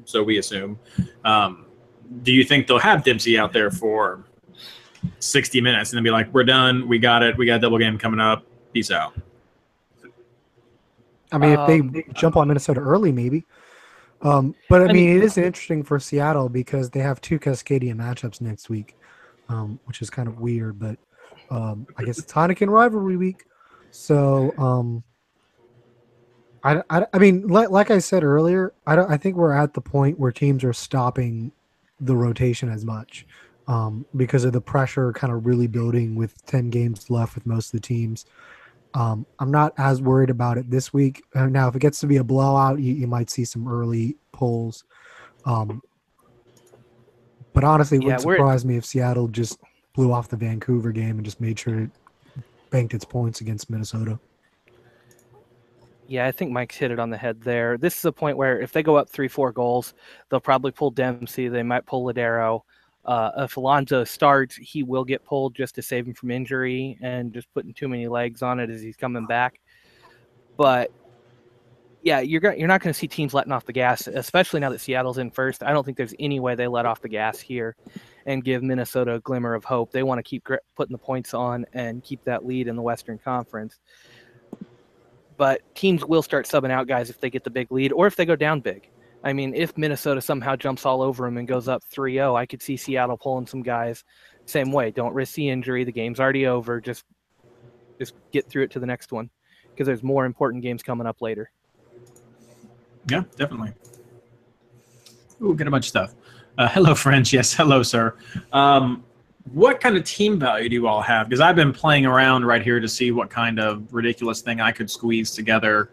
so we assume. Do you think they'll have Dempsey out there for 60 minutes and then be like, we're done, we got it, we got a double game coming up, peace out? I mean, if they jump on Minnesota early, maybe. But I mean, it is interesting for Seattle because they have 2 Cascadia matchups next week, which is kind of weird. But I guess it's Heineken rivalry week, so I mean, like I said earlier, I think we're at the point where teams are stopping the rotation as much because of the pressure kind of really building with 10 games left with most of the teams. I'm not as worried about it this week. Now, if it gets to be a blowout, you might see some early pulls. But honestly, it wouldn't surprise me if Seattle just blew off the Vancouver game and just made sure it banked its points against Minnesota. Yeah, I think Mike's hit it on the head there. This is a point where if they go up 3-4 goals, they'll probably pull Dempsey. They might pull Ladero. If Alonso starts, he will get pulled just to save him from injury and just putting too many legs on it as he's coming back. But yeah, you're not going to see teams letting off the gas, especially now that Seattle's in first. I don't think there's any way they let off the gas here and give Minnesota a glimmer of hope. They want to keep putting the points on and keep that lead in the Western Conference. But teams will start subbing out guys if they get the big lead or if they go down big. I mean, if Minnesota somehow jumps all over them and goes up 3-0, I could see Seattle pulling some guys same way. Don't risk the injury. The game's already over. Just get through it to the next one because there's more important games coming up later. Yeah, definitely. Ooh, get a bunch of stuff. Hello, French. Yes, hello, sir. What kind of team value do you all have? Because I've been playing around right here to see what kind of ridiculous thing I could squeeze together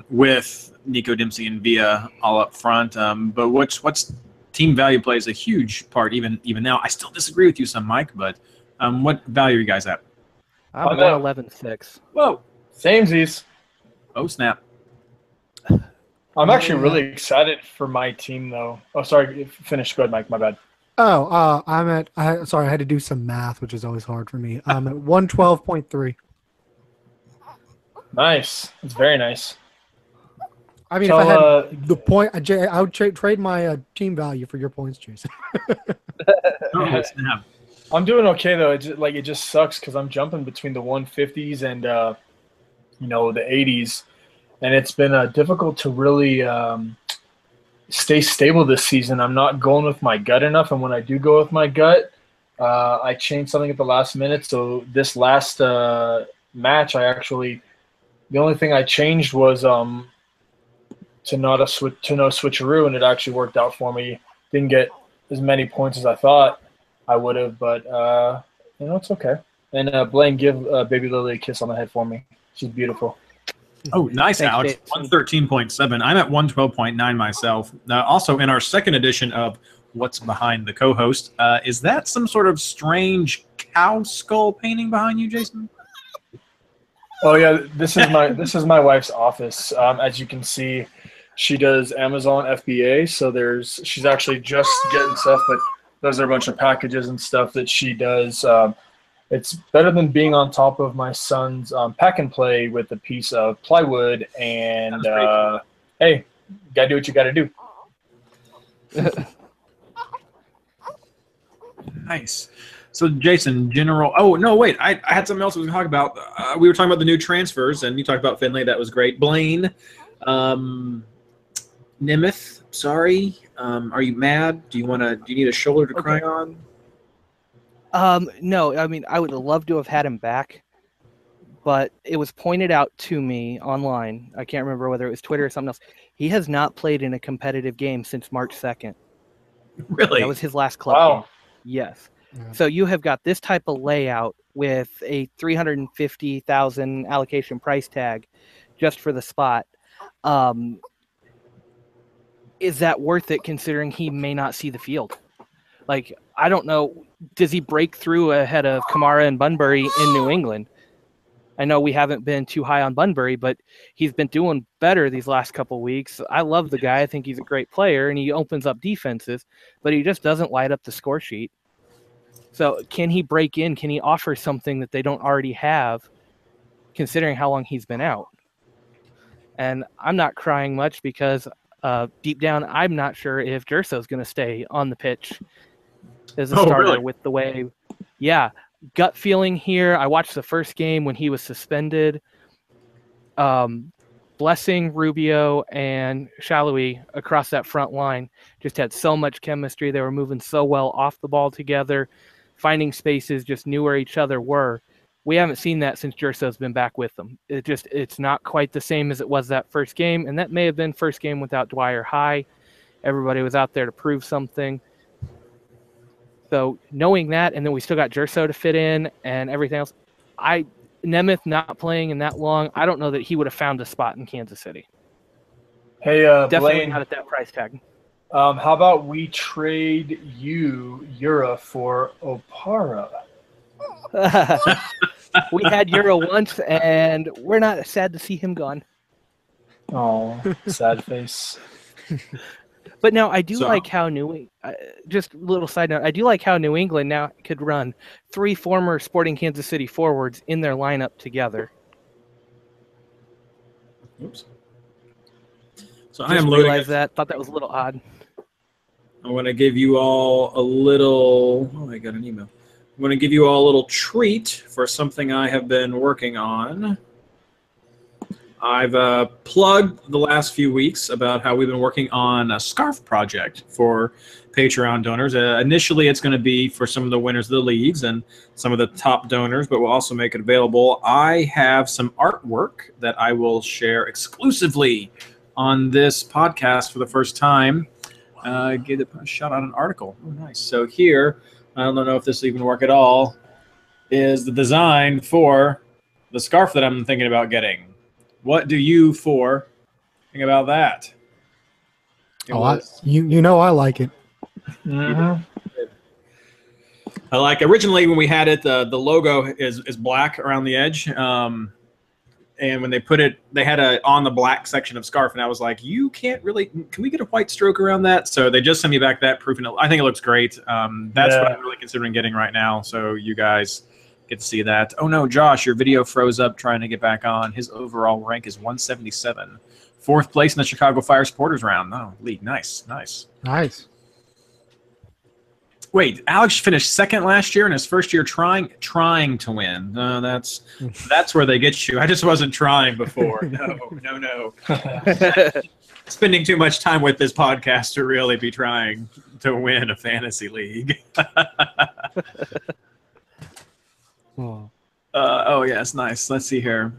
with Nico Dempsey and Villa all up front. But what's team value plays a huge part even now. I still disagree with you some, Mike, but what value are you guys at? I'm 111.6. Whoa, samesies. Oh, snap. I'm actually really excited for my team, though. Oh, sorry. Finish. Go ahead, Mike. My bad. Oh, sorry, I had to do some math, which is always hard for me. I'm at 112.3. Nice. It's very nice. I mean, if I had the point, I would trade my team value for your points, Jason. Oh, snap. I'm doing okay, though. It just sucks because I'm jumping between the 150s and, the 80s. And it's been difficult to really stay stable this season. I'm not going with my gut enough, and when I do go with my gut, I change something at the last minute. So this last match, the only thing I changed was to no switcheroo, and it actually worked out for me. Didn't get as many points as I thought I would have, but it's okay. And Blaine, give Baby Lily a kiss on the head for me. She's beautiful. Oh, nice, Alex. 113.7. I'm at 112.9 myself. Also, in our second edition of What's Behind the Co-Host, is that some sort of strange cow skull painting behind you, Jason? Oh yeah, this is my wife's office. As you can see, she does Amazon FBA, so she's actually just getting stuff, but those are a bunch of packages and stuff that she does. It's better than being on top of my son's pack and play with a piece of plywood. And hey, you gotta do what you gotta do. Nice. So, Jason, oh, no, wait. I had something else we were talking about. We were talking about the new transfers, and you talked about Finley. That was great. Blaine, Nimeth, sorry. Are you mad? Do you need a shoulder to cry on? No, I mean, I would love to have had him back, but it was pointed out to me online. I can't remember whether it was Twitter or something else. He has not played in a competitive game since March 2nd. Really? That was his last club game. Yes. Yeah. So you have got this type of layout with a $350,000 allocation price tag just for the spot. Is that worth it considering he may not see the field? Like, I don't know. Does he break through ahead of Kamara and Bunbury in New England? I know we haven't been too high on Bunbury, but he's been doing better these last couple weeks. I love the guy. I think he's a great player, and he opens up defenses, but he just doesn't light up the score sheet. So can he break in? Can he offer something that they don't already have considering how long he's been out. And I'm not crying much because deep down, I'm not sure if Jerso's going to stay on the pitch as a starter really? with the way. Yeah, gut feeling here. I watched the first game when he was suspended. Blessing, Rubio, and Shallowy across that front line just had so much chemistry. They were moving so well off the ball together, finding spaces, just knew where each other were. We haven't seen that since Jerso's been back with them. It's not quite the same as it was that first game, and that may have been first game without Dwyer High. Everybody was out there to prove something. So knowing that, and then we still got Jerso to fit in and everything else, Nemeth not playing in that long, I don't know that he would have found a spot in Kansas City. Hey, definitely Blaine, not at that price tag. How about we trade you Yura for Opara? We had Euro once, and we're not sad to see him gone. Oh, sad face. But no, I do like how just a little side note, I do like how New England now could run 3 former Sporting Kansas City forwards in their lineup together. Oops. So Just I am loading realized that. Thought that was a little odd. I want to give you all a little. Oh, I got an email. I'm going to give you all a little treat for something I have been working on. I've plugged the last few weeks about how we've been working on a scarf project for Patreon donors. Initially, it's going to be for some of the winners of the leagues and some of the top donors, but we'll also make it available. I have some artwork that I will share exclusively on this podcast for the first time. Get a shot on an article. Oh, nice. So here, I don't know if this will even work at all, is the design for the scarf that I'm thinking about getting. What do you four think about that? You know I like it. Mm-hmm. I like originally when we had it, the logo is black around the edge. And when they put it, they had a on the black section of scarf, and I was like, you can't really. Can we get a white stroke around that? So they just sent me back that proof, and I think it looks great. That's what I'm really considering getting right now. So you guys get to see that. Oh no, Josh, your video froze up trying to get back on. His overall rank is 177, 4th place in the Chicago Fire supporters round. Oh, league, nice. Wait, Alex finished 2nd last year in his first year trying to win. That's where they get you. I just wasn't trying before. No. Spending too much time with this podcast to really be trying to win a fantasy league. Oh yes, nice. Let's see here.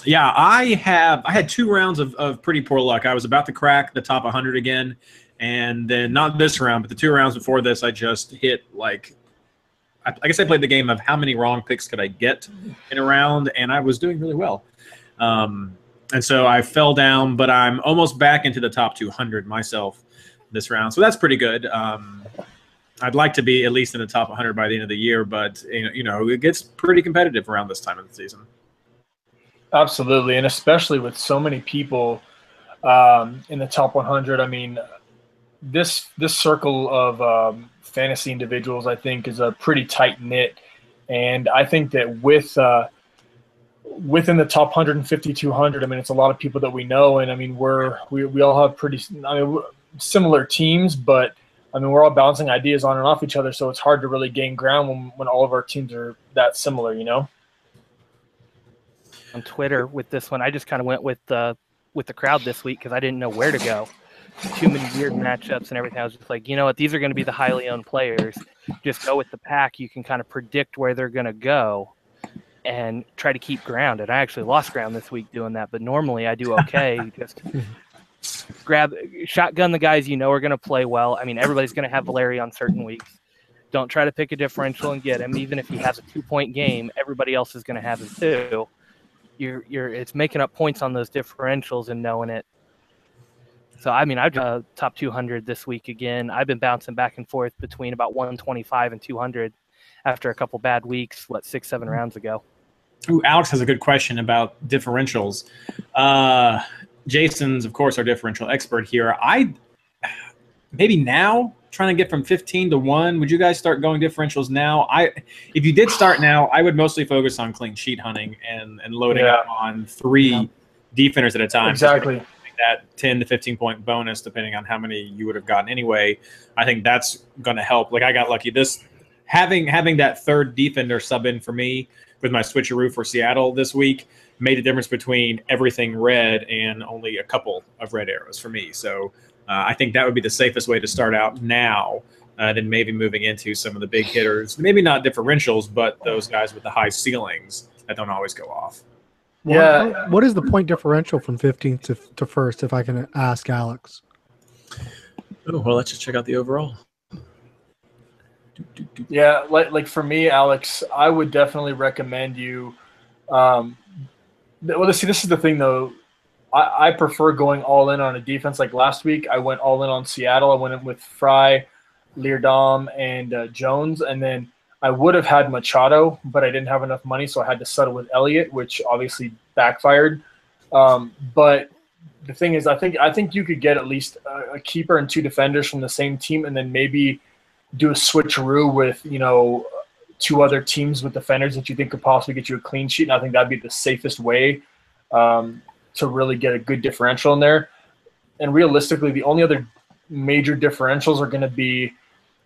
Yeah, I had 2 rounds of pretty poor luck. I was about to crack the top 100 again. And then not this round, but the 2 rounds before this, I just hit I guess I played the game of how many wrong picks could I get in a round, and I was doing really well. And so I fell down, but I'm almost back into the top 200 myself this round. So that's pretty good. I'd like to be at least in the top 100 by the end of the year, but it gets pretty competitive around this time of the season. Absolutely, and especially with so many people in the top 100. I mean, this circle of fantasy individuals, I think, is a pretty tight knit, and I think that within the top 150, 200, I mean, it's a lot of people that we know, and I mean, we all have similar teams, but I mean, we're all bouncing ideas on and off each other, so it's hard to really gain ground when all of our teams are that similar, On Twitter with this one, I just kind of went with the crowd this week because I didn't know where to go. Too many weird matchups and everything. I was just like, you know what? These are going to be the highly owned players. Just go with the pack. You can kind of predict where they're going to go and try to keep ground. And I actually lost ground this week doing that, but normally I do okay. Just shotgun the guys you know are going to play well. I mean, everybody's going to have Valeri on certain weeks. Don't try to pick a differential and get him. Even if he has a 2-point game, everybody else is going to have him too. It's making up points on those differentials and knowing it. So, I mean, I've done top 200 this week again. I've been bouncing back and forth between about 125 and 200 after a couple bad weeks, 6-7 rounds ago. Ooh, Alex has a good question about differentials. Jason's, of course, our differential expert here. Maybe now trying to get from 15 to 1. Would you guys start going differentials now? If you did start now, I would mostly focus on clean sheet hunting and loading up on 3 defenders at a time. Exactly. That 10 to 15 point bonus, depending on how many you would have gotten anyway. I think that's going to help. Like I got lucky. Having that third defender sub in for me with my switcheroo for Seattle this week made a difference between everything red and only a couple of red arrows for me. So I think that would be the safest way to start out now than maybe moving into some of the big hitters. Maybe not differentials, but those guys with the high ceilings that don't always go off. Yeah. What is the point differential from 15th to first, if I can ask Alex? Oh, well, let's just check out the overall. Yeah, like for me, Alex, I would definitely recommend you. Well, see, this is the thing, though. I prefer going all in on a defense. Like last week, I went all in on Seattle. I went in with Fry, Leardom, and Jones, and then I would have had Machado, but I didn't have enough money, so I had to settle with Elliott, which obviously backfired. But the thing is, I think you could get at least a keeper and 2 defenders from the same team, and then maybe do a switcheroo with 2 other teams with defenders that you think could possibly get you a clean sheet. And I think that'd be the safest way to really get a good differential in there. And realistically, the only other major differentials are going to be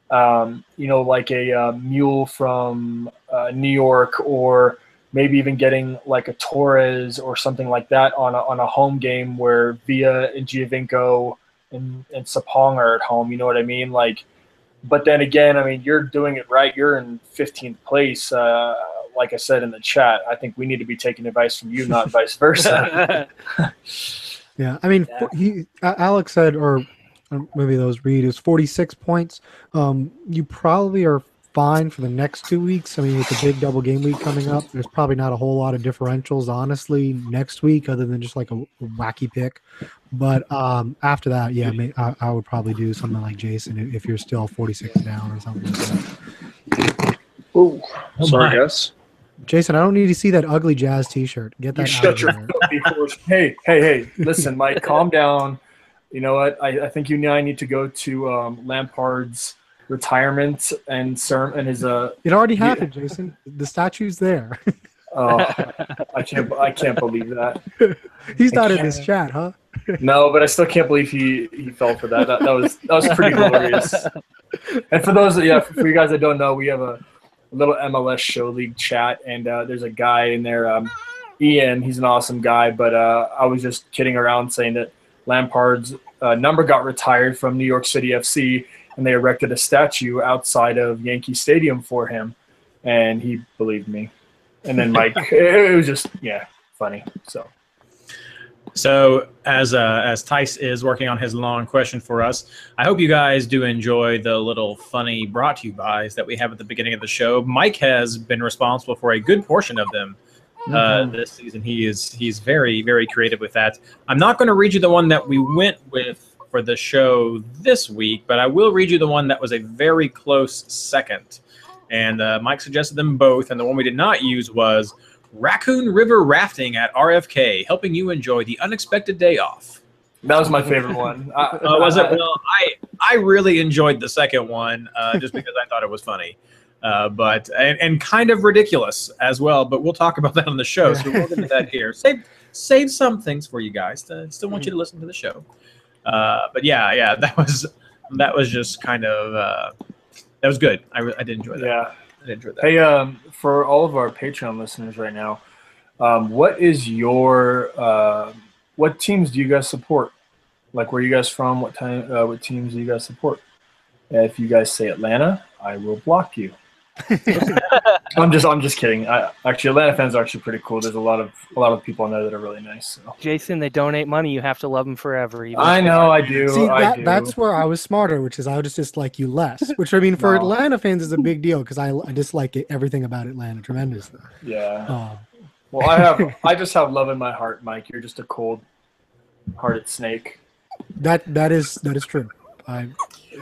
like a mule from New York, or maybe even getting like a Torres or something like that on a home game where Villa and Giovinco and Sapong are at home. You know what I mean? But then again, I mean, you're doing it right. You're in 15th place. Like I said in the chat, I think we need to be taking advice from you, not vice versa. Yeah, I mean, Alex said, or maybe those read is 46 points. You probably are fine for the next 2 weeks. I mean, with the big double game week coming up, there's probably not a whole lot of differentials, honestly, next week, other than just like a wacky pick. But after that, yeah, I would probably do something like Jason if you're still 46 down or something like that. Oh, sorry, guys. Jason, I don't need to see that ugly Jazz T-shirt. Get that out of there. Hey, listen, Mike, calm down. You know what? I think you and I need to go to Lampard's retirement and his It already happened, Jason. The statue's there. Oh, I can't believe that. He's not in this chat, huh? No, but I still can't believe he fell for that. That was pretty glorious. And for those, for you guys that don't know, we have a little MLS show league chat, and there's a guy in there, Ian. He's an awesome guy, but I was just kidding around saying that Lampard's number got retired from New York City FC, and they erected a statue outside of Yankee Stadium for him, and he believed me. And then Mike, it was just funny. So as Tice is working on his long question for us, I hope you guys do enjoy the little funny brought to you bys that we have at the beginning of the show. Mike has been responsible for a good portion of them this season. He's very, very creative with that. I'm not going to read you the one that we went with for the show this week, but I will read you the one that was a very close second. And Mike suggested them both, and the one we did not use was Raccoon River Rafting at RFK, helping you enjoy the unexpected day off. That was my favorite one. Was it? Well, I really enjoyed the second one just because I thought it was funny, but kind of ridiculous as well. But we'll talk about that on the show, so we'll get into that here. Save some things for you guys. Still want you to listen to the show. But yeah, that was just kind of that was good. I did enjoy that. Yeah. I did enjoy that. Hey, for all of our Patreon listeners right now, what is your what teams do you guys support? Like, where are you guys from? What teams do you guys support? If you guys say Atlanta, I will block you. I'm just kidding. Actually, Atlanta fans are actually pretty cool. There's a lot of people on there that are really nice. So. Jason, they donate money. You have to love them forever. I know, I do. See, that's where I was smarter, which is I would just like you less. Which I mean, for Atlanta fans is a big deal because I dislike everything about Atlanta tremendously. Yeah. Well, I just have love in my heart, Mike. You're just a cold-hearted snake. That is true.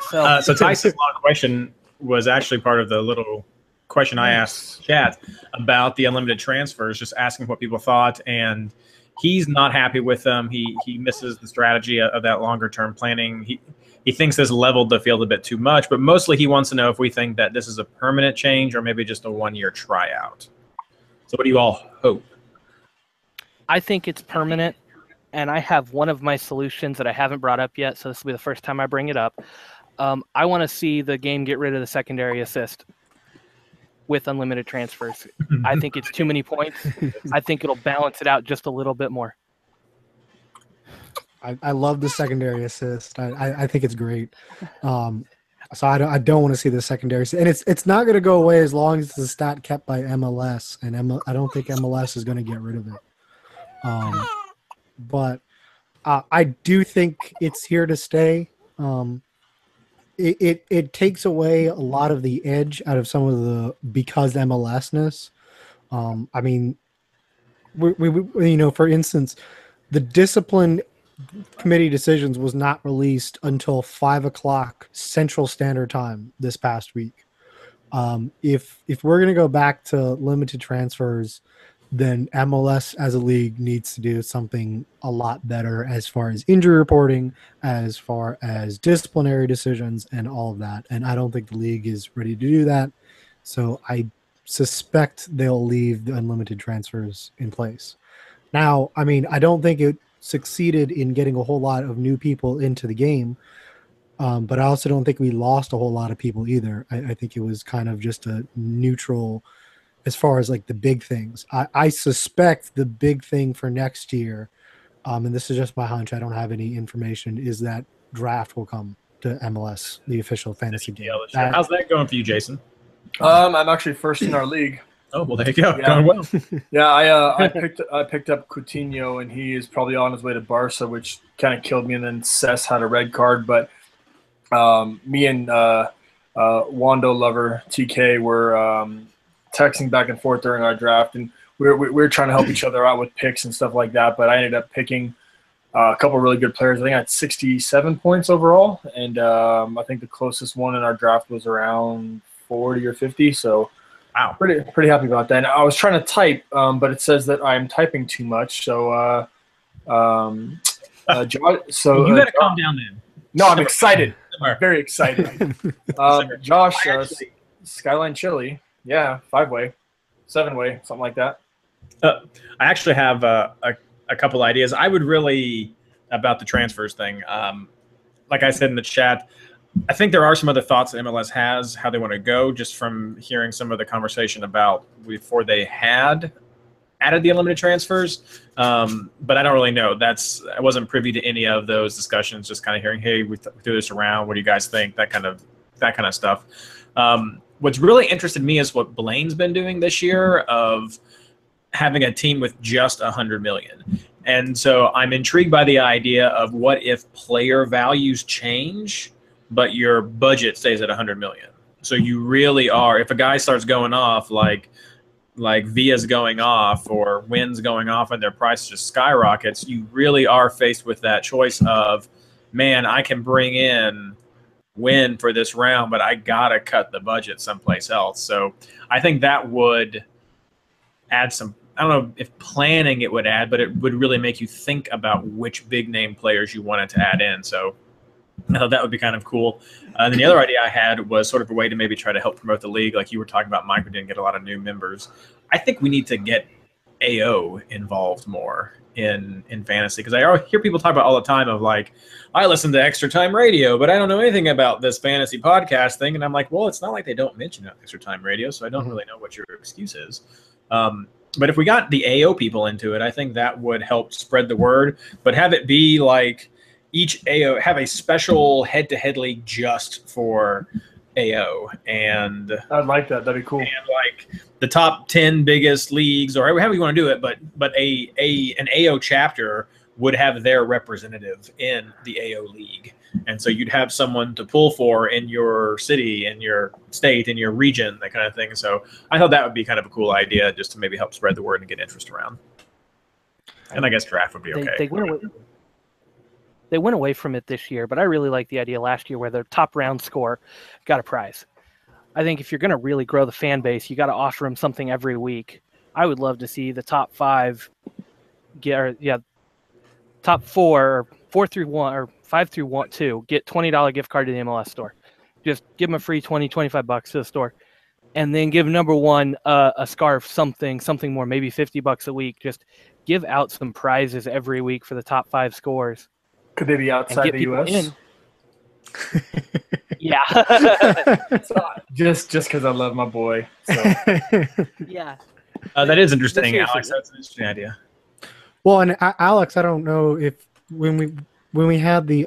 So Tyson's long question was actually part of the little question I asked chat about the unlimited transfers, just asking what people thought, and he's not happy with them. He misses the strategy of that longer term planning. he thinks this leveled the field a bit too much, but mostly he wants to know if we think that this is a permanent change or maybe just a one-year tryout. So what do you all hope? I think it's permanent, and I have one of my solutions that I haven't brought up yet, so this will be the first time I bring it up. I want to see the game get rid of the secondary assist with unlimited transfers. I think it's too many points. I think it'll balance it out just a little bit more. I love the secondary assist. I think it's great. So I don't want to see the secondary, and it's not going to go away as long as it's a stat kept by MLS, and I don't think MLS is going to get rid of it. But I do think it's here to stay. It takes away a lot of the edge out of some of the because MLS-ness. I mean, we for instance, the discipline committee decisions was not released until 5 o'clock Central Standard Time this past week. If we're going to go back to limited transfers, then MLS as a league needs to do something a lot better as far as injury reporting, as far as disciplinary decisions and all of that. And I don't think the league is ready to do that. So I suspect they'll leave the unlimited transfers in place. Now, I mean, I don't think it succeeded in getting a whole lot of new people into the game. But I also don't think we lost a whole lot of people either. I think it was kind of just a neutral as far as like the big things. I suspect the big thing for next year, and this is just my hunch, I don't have any information, is that draft will come to MLS, the official fantasy game. How's that going for you, Jason? I'm actually first in our league. Oh, well, there you go. Yeah. Going well. Yeah, I picked up Coutinho, and he is probably on his way to Barca, which kind of killed me. And then Cess had a red card, but me and Wando Lover TK were texting back and forth during our draft, and we were trying to help each other out with picks and stuff like that. But I ended up picking a couple really good players. I think I had 67 points overall, and I think the closest one in our draft was around 40 or 50. So. Wow, pretty happy about that. And I was trying to type, but it says that I'm typing too much. So, so you got to calm down then. No, I'm excited. I'm very excited. Josh, Skyline Chili, yeah, 5-way, 7-way, something like that. I actually have a couple ideas. I would really about the transfers thing. Like I said in the chat. I think there are some other thoughts that MLS has, how they want to go, just from hearing some of the conversation about before they had added the unlimited transfers. But I don't really know. I wasn't privy to any of those discussions, just kind of hearing, hey, we threw this around. What do you guys think? That kind of stuff. What's really interested me is what Blaine's been doing this year of having a team with just 100 million. And so I'm intrigued by the idea of what if player values change, but your budget stays at 100 million. So you really are, if a guy starts going off like Villa's going off or Wynn's going off and their price just skyrockets, you really are faced with that choice of, man, I can bring in Wynn for this round, but I gotta cut the budget someplace else. So I think that would add some, I don't know if planning it would add, but it would really make you think about which big name players you wanted to add in. So I thought that would be kind of cool. And then the other idea I had was sort of a way to maybe try to help promote the league. Like you were talking about, Mike, we didn't get a lot of new members. I think we need to get AO involved more in fantasy, because I hear people talk about all the time of like, I listen to Extra Time Radio, but I don't know anything about this fantasy podcast thing. And I'm like, well, it's not like they don't mention Extra Time Radio, so I don't really know what your excuse is. But if we got the AO people into it, I think that would help spread the word, but have it be like, each AO have a special head-to-head league just for AO, and I'd like that. That'd be cool. And like the top 10 biggest leagues, or however you want to do it, but an AO chapter would have their representative in the AO league, and so you'd have someone to pull for in your city, in your state, in your region, that kind of thing. So I thought that would be kind of a cool idea, just to maybe help spread the word and get interest around. And I guess draft would be okay. They went away from it this year, but I really like the idea last year where their top round score got a prize. I think if you're going to really grow the fan base, you got to offer them something every week. I would love to see the top 5 top 4 or 4 through 1 or 5 through 2, get $20 gift card to the MLS store. Just give them a free $20-25 to the store, and then give number one a scarf, something more, maybe $50 a week. Just give out some prizes every week for the top 5 scores. Could they be outside the U.S.? Yeah. just because I love my boy. So. Yeah. That is interesting, Alex. That's an interesting idea. Well, and Alex, I don't know if when we had the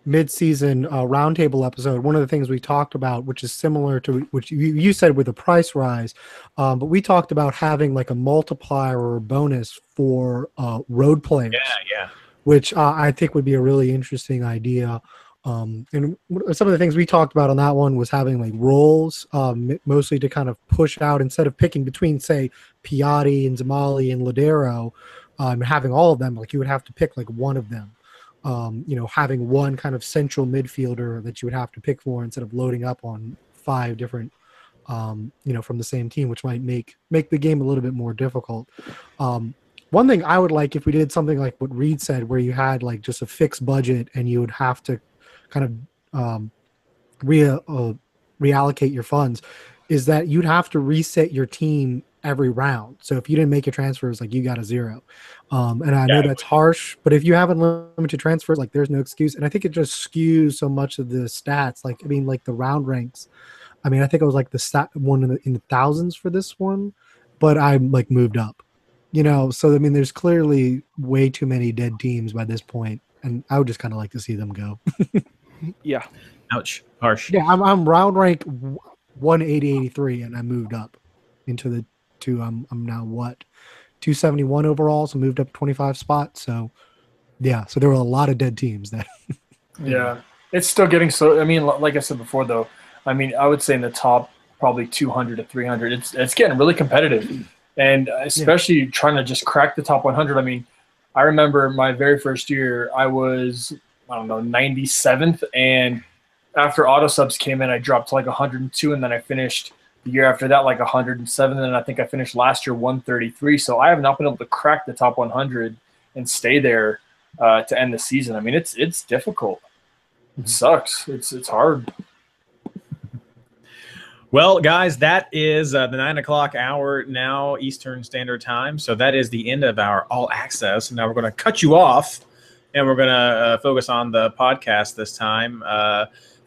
mid-season roundtable episode, one of the things we talked about, which is similar to which you said with the price rise, but we talked about having like a multiplier or a bonus for road players. Yeah. Which I think would be a really interesting idea. And some of the things we talked about on that one was having like roles, mostly to kind of push out instead of picking between, say, Piatti and Zamali and Ladero, having all of them. Like you would have to pick like one of them. Having one kind of central midfielder that you would have to pick for instead of loading up on 5 different, from the same team, which might make the game a little bit more difficult. One thing I would like if we did something like what Reed said, where you had like just a fixed budget and you would have to kind of reallocate your funds, is that you'd have to reset your team every round. So if you didn't make your transfers, like you got a 0. And I know that's harsh, but if you have unlimited transfers, like there's no excuse. And I think it just skews so much of the stats. Like, I mean, like the round ranks. I mean, I think it was like the stat one in the thousands for this one, but I'm like moved up. So I mean, there's clearly way too many dead teams by this point, and I would just kind of like to see them go. Yeah. Ouch. Harsh. Yeah, I'm round rank 180-83, and I moved up into the I'm now 271 overall, so moved up 25 spots. So yeah, so there were a lot of dead teams that. Yeah, it's still getting so. I mean, like I said before, though, I mean, I would say in the top probably 200 to 300, it's getting really competitive. And especially trying to just crack the top 100. I mean, I remember my very first year, I was, 97th. And after auto subs came in, I dropped to like 102. And then I finished the year after that like 107. And I think I finished last year 133. So I have not been able to crack the top 100 and stay there to end the season. I mean, it's difficult. It sucks. It's hard. Well, guys, that is the 9 o'clock hour now, Eastern Standard Time. So that is the end of our All Access. Now we're going to cut you off, and we're going to focus on the podcast this time.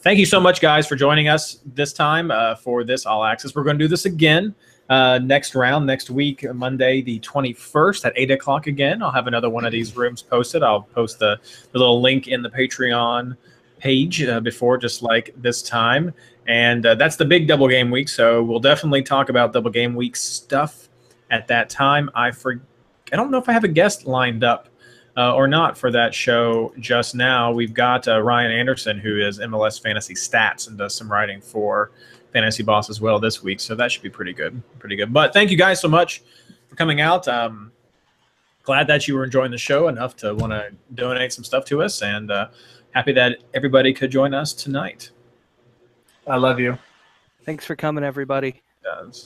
Thank you so much, guys, for joining us this time for this All Access. We're going to do this again next round, next week, Monday the 21st at 8 o'clock again. I'll have another one of these rooms posted. I'll post the little link in the Patreon page before, just like this time. And that's the big double game week, so we'll definitely talk about double game week stuff at that time. I don't know if I have a guest lined up or not for that show just now. We've got Ryan Anderson, who is MLS Fantasy Stats and does some writing for Fantasy Boss as well this week, so that should be pretty good. But thank you guys so much for coming out. Glad that you were enjoying the show enough to want to donate some stuff to us, and happy that everybody could join us tonight. I love you. Thanks for coming, everybody.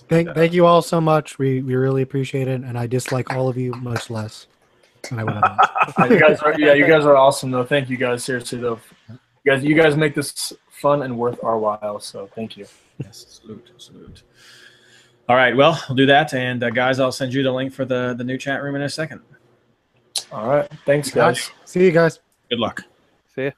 Thank you all so much. We really appreciate it, and I dislike all of you much less than I would have. You guys are awesome, though. Thank you guys, seriously, though. You guys make this fun and worth our while, so thank you. Yes, salute. All right, well, we'll do that, and guys, I'll send you the link for the new chat room in a second. All right, thanks, guys. See you guys. Good luck. See ya.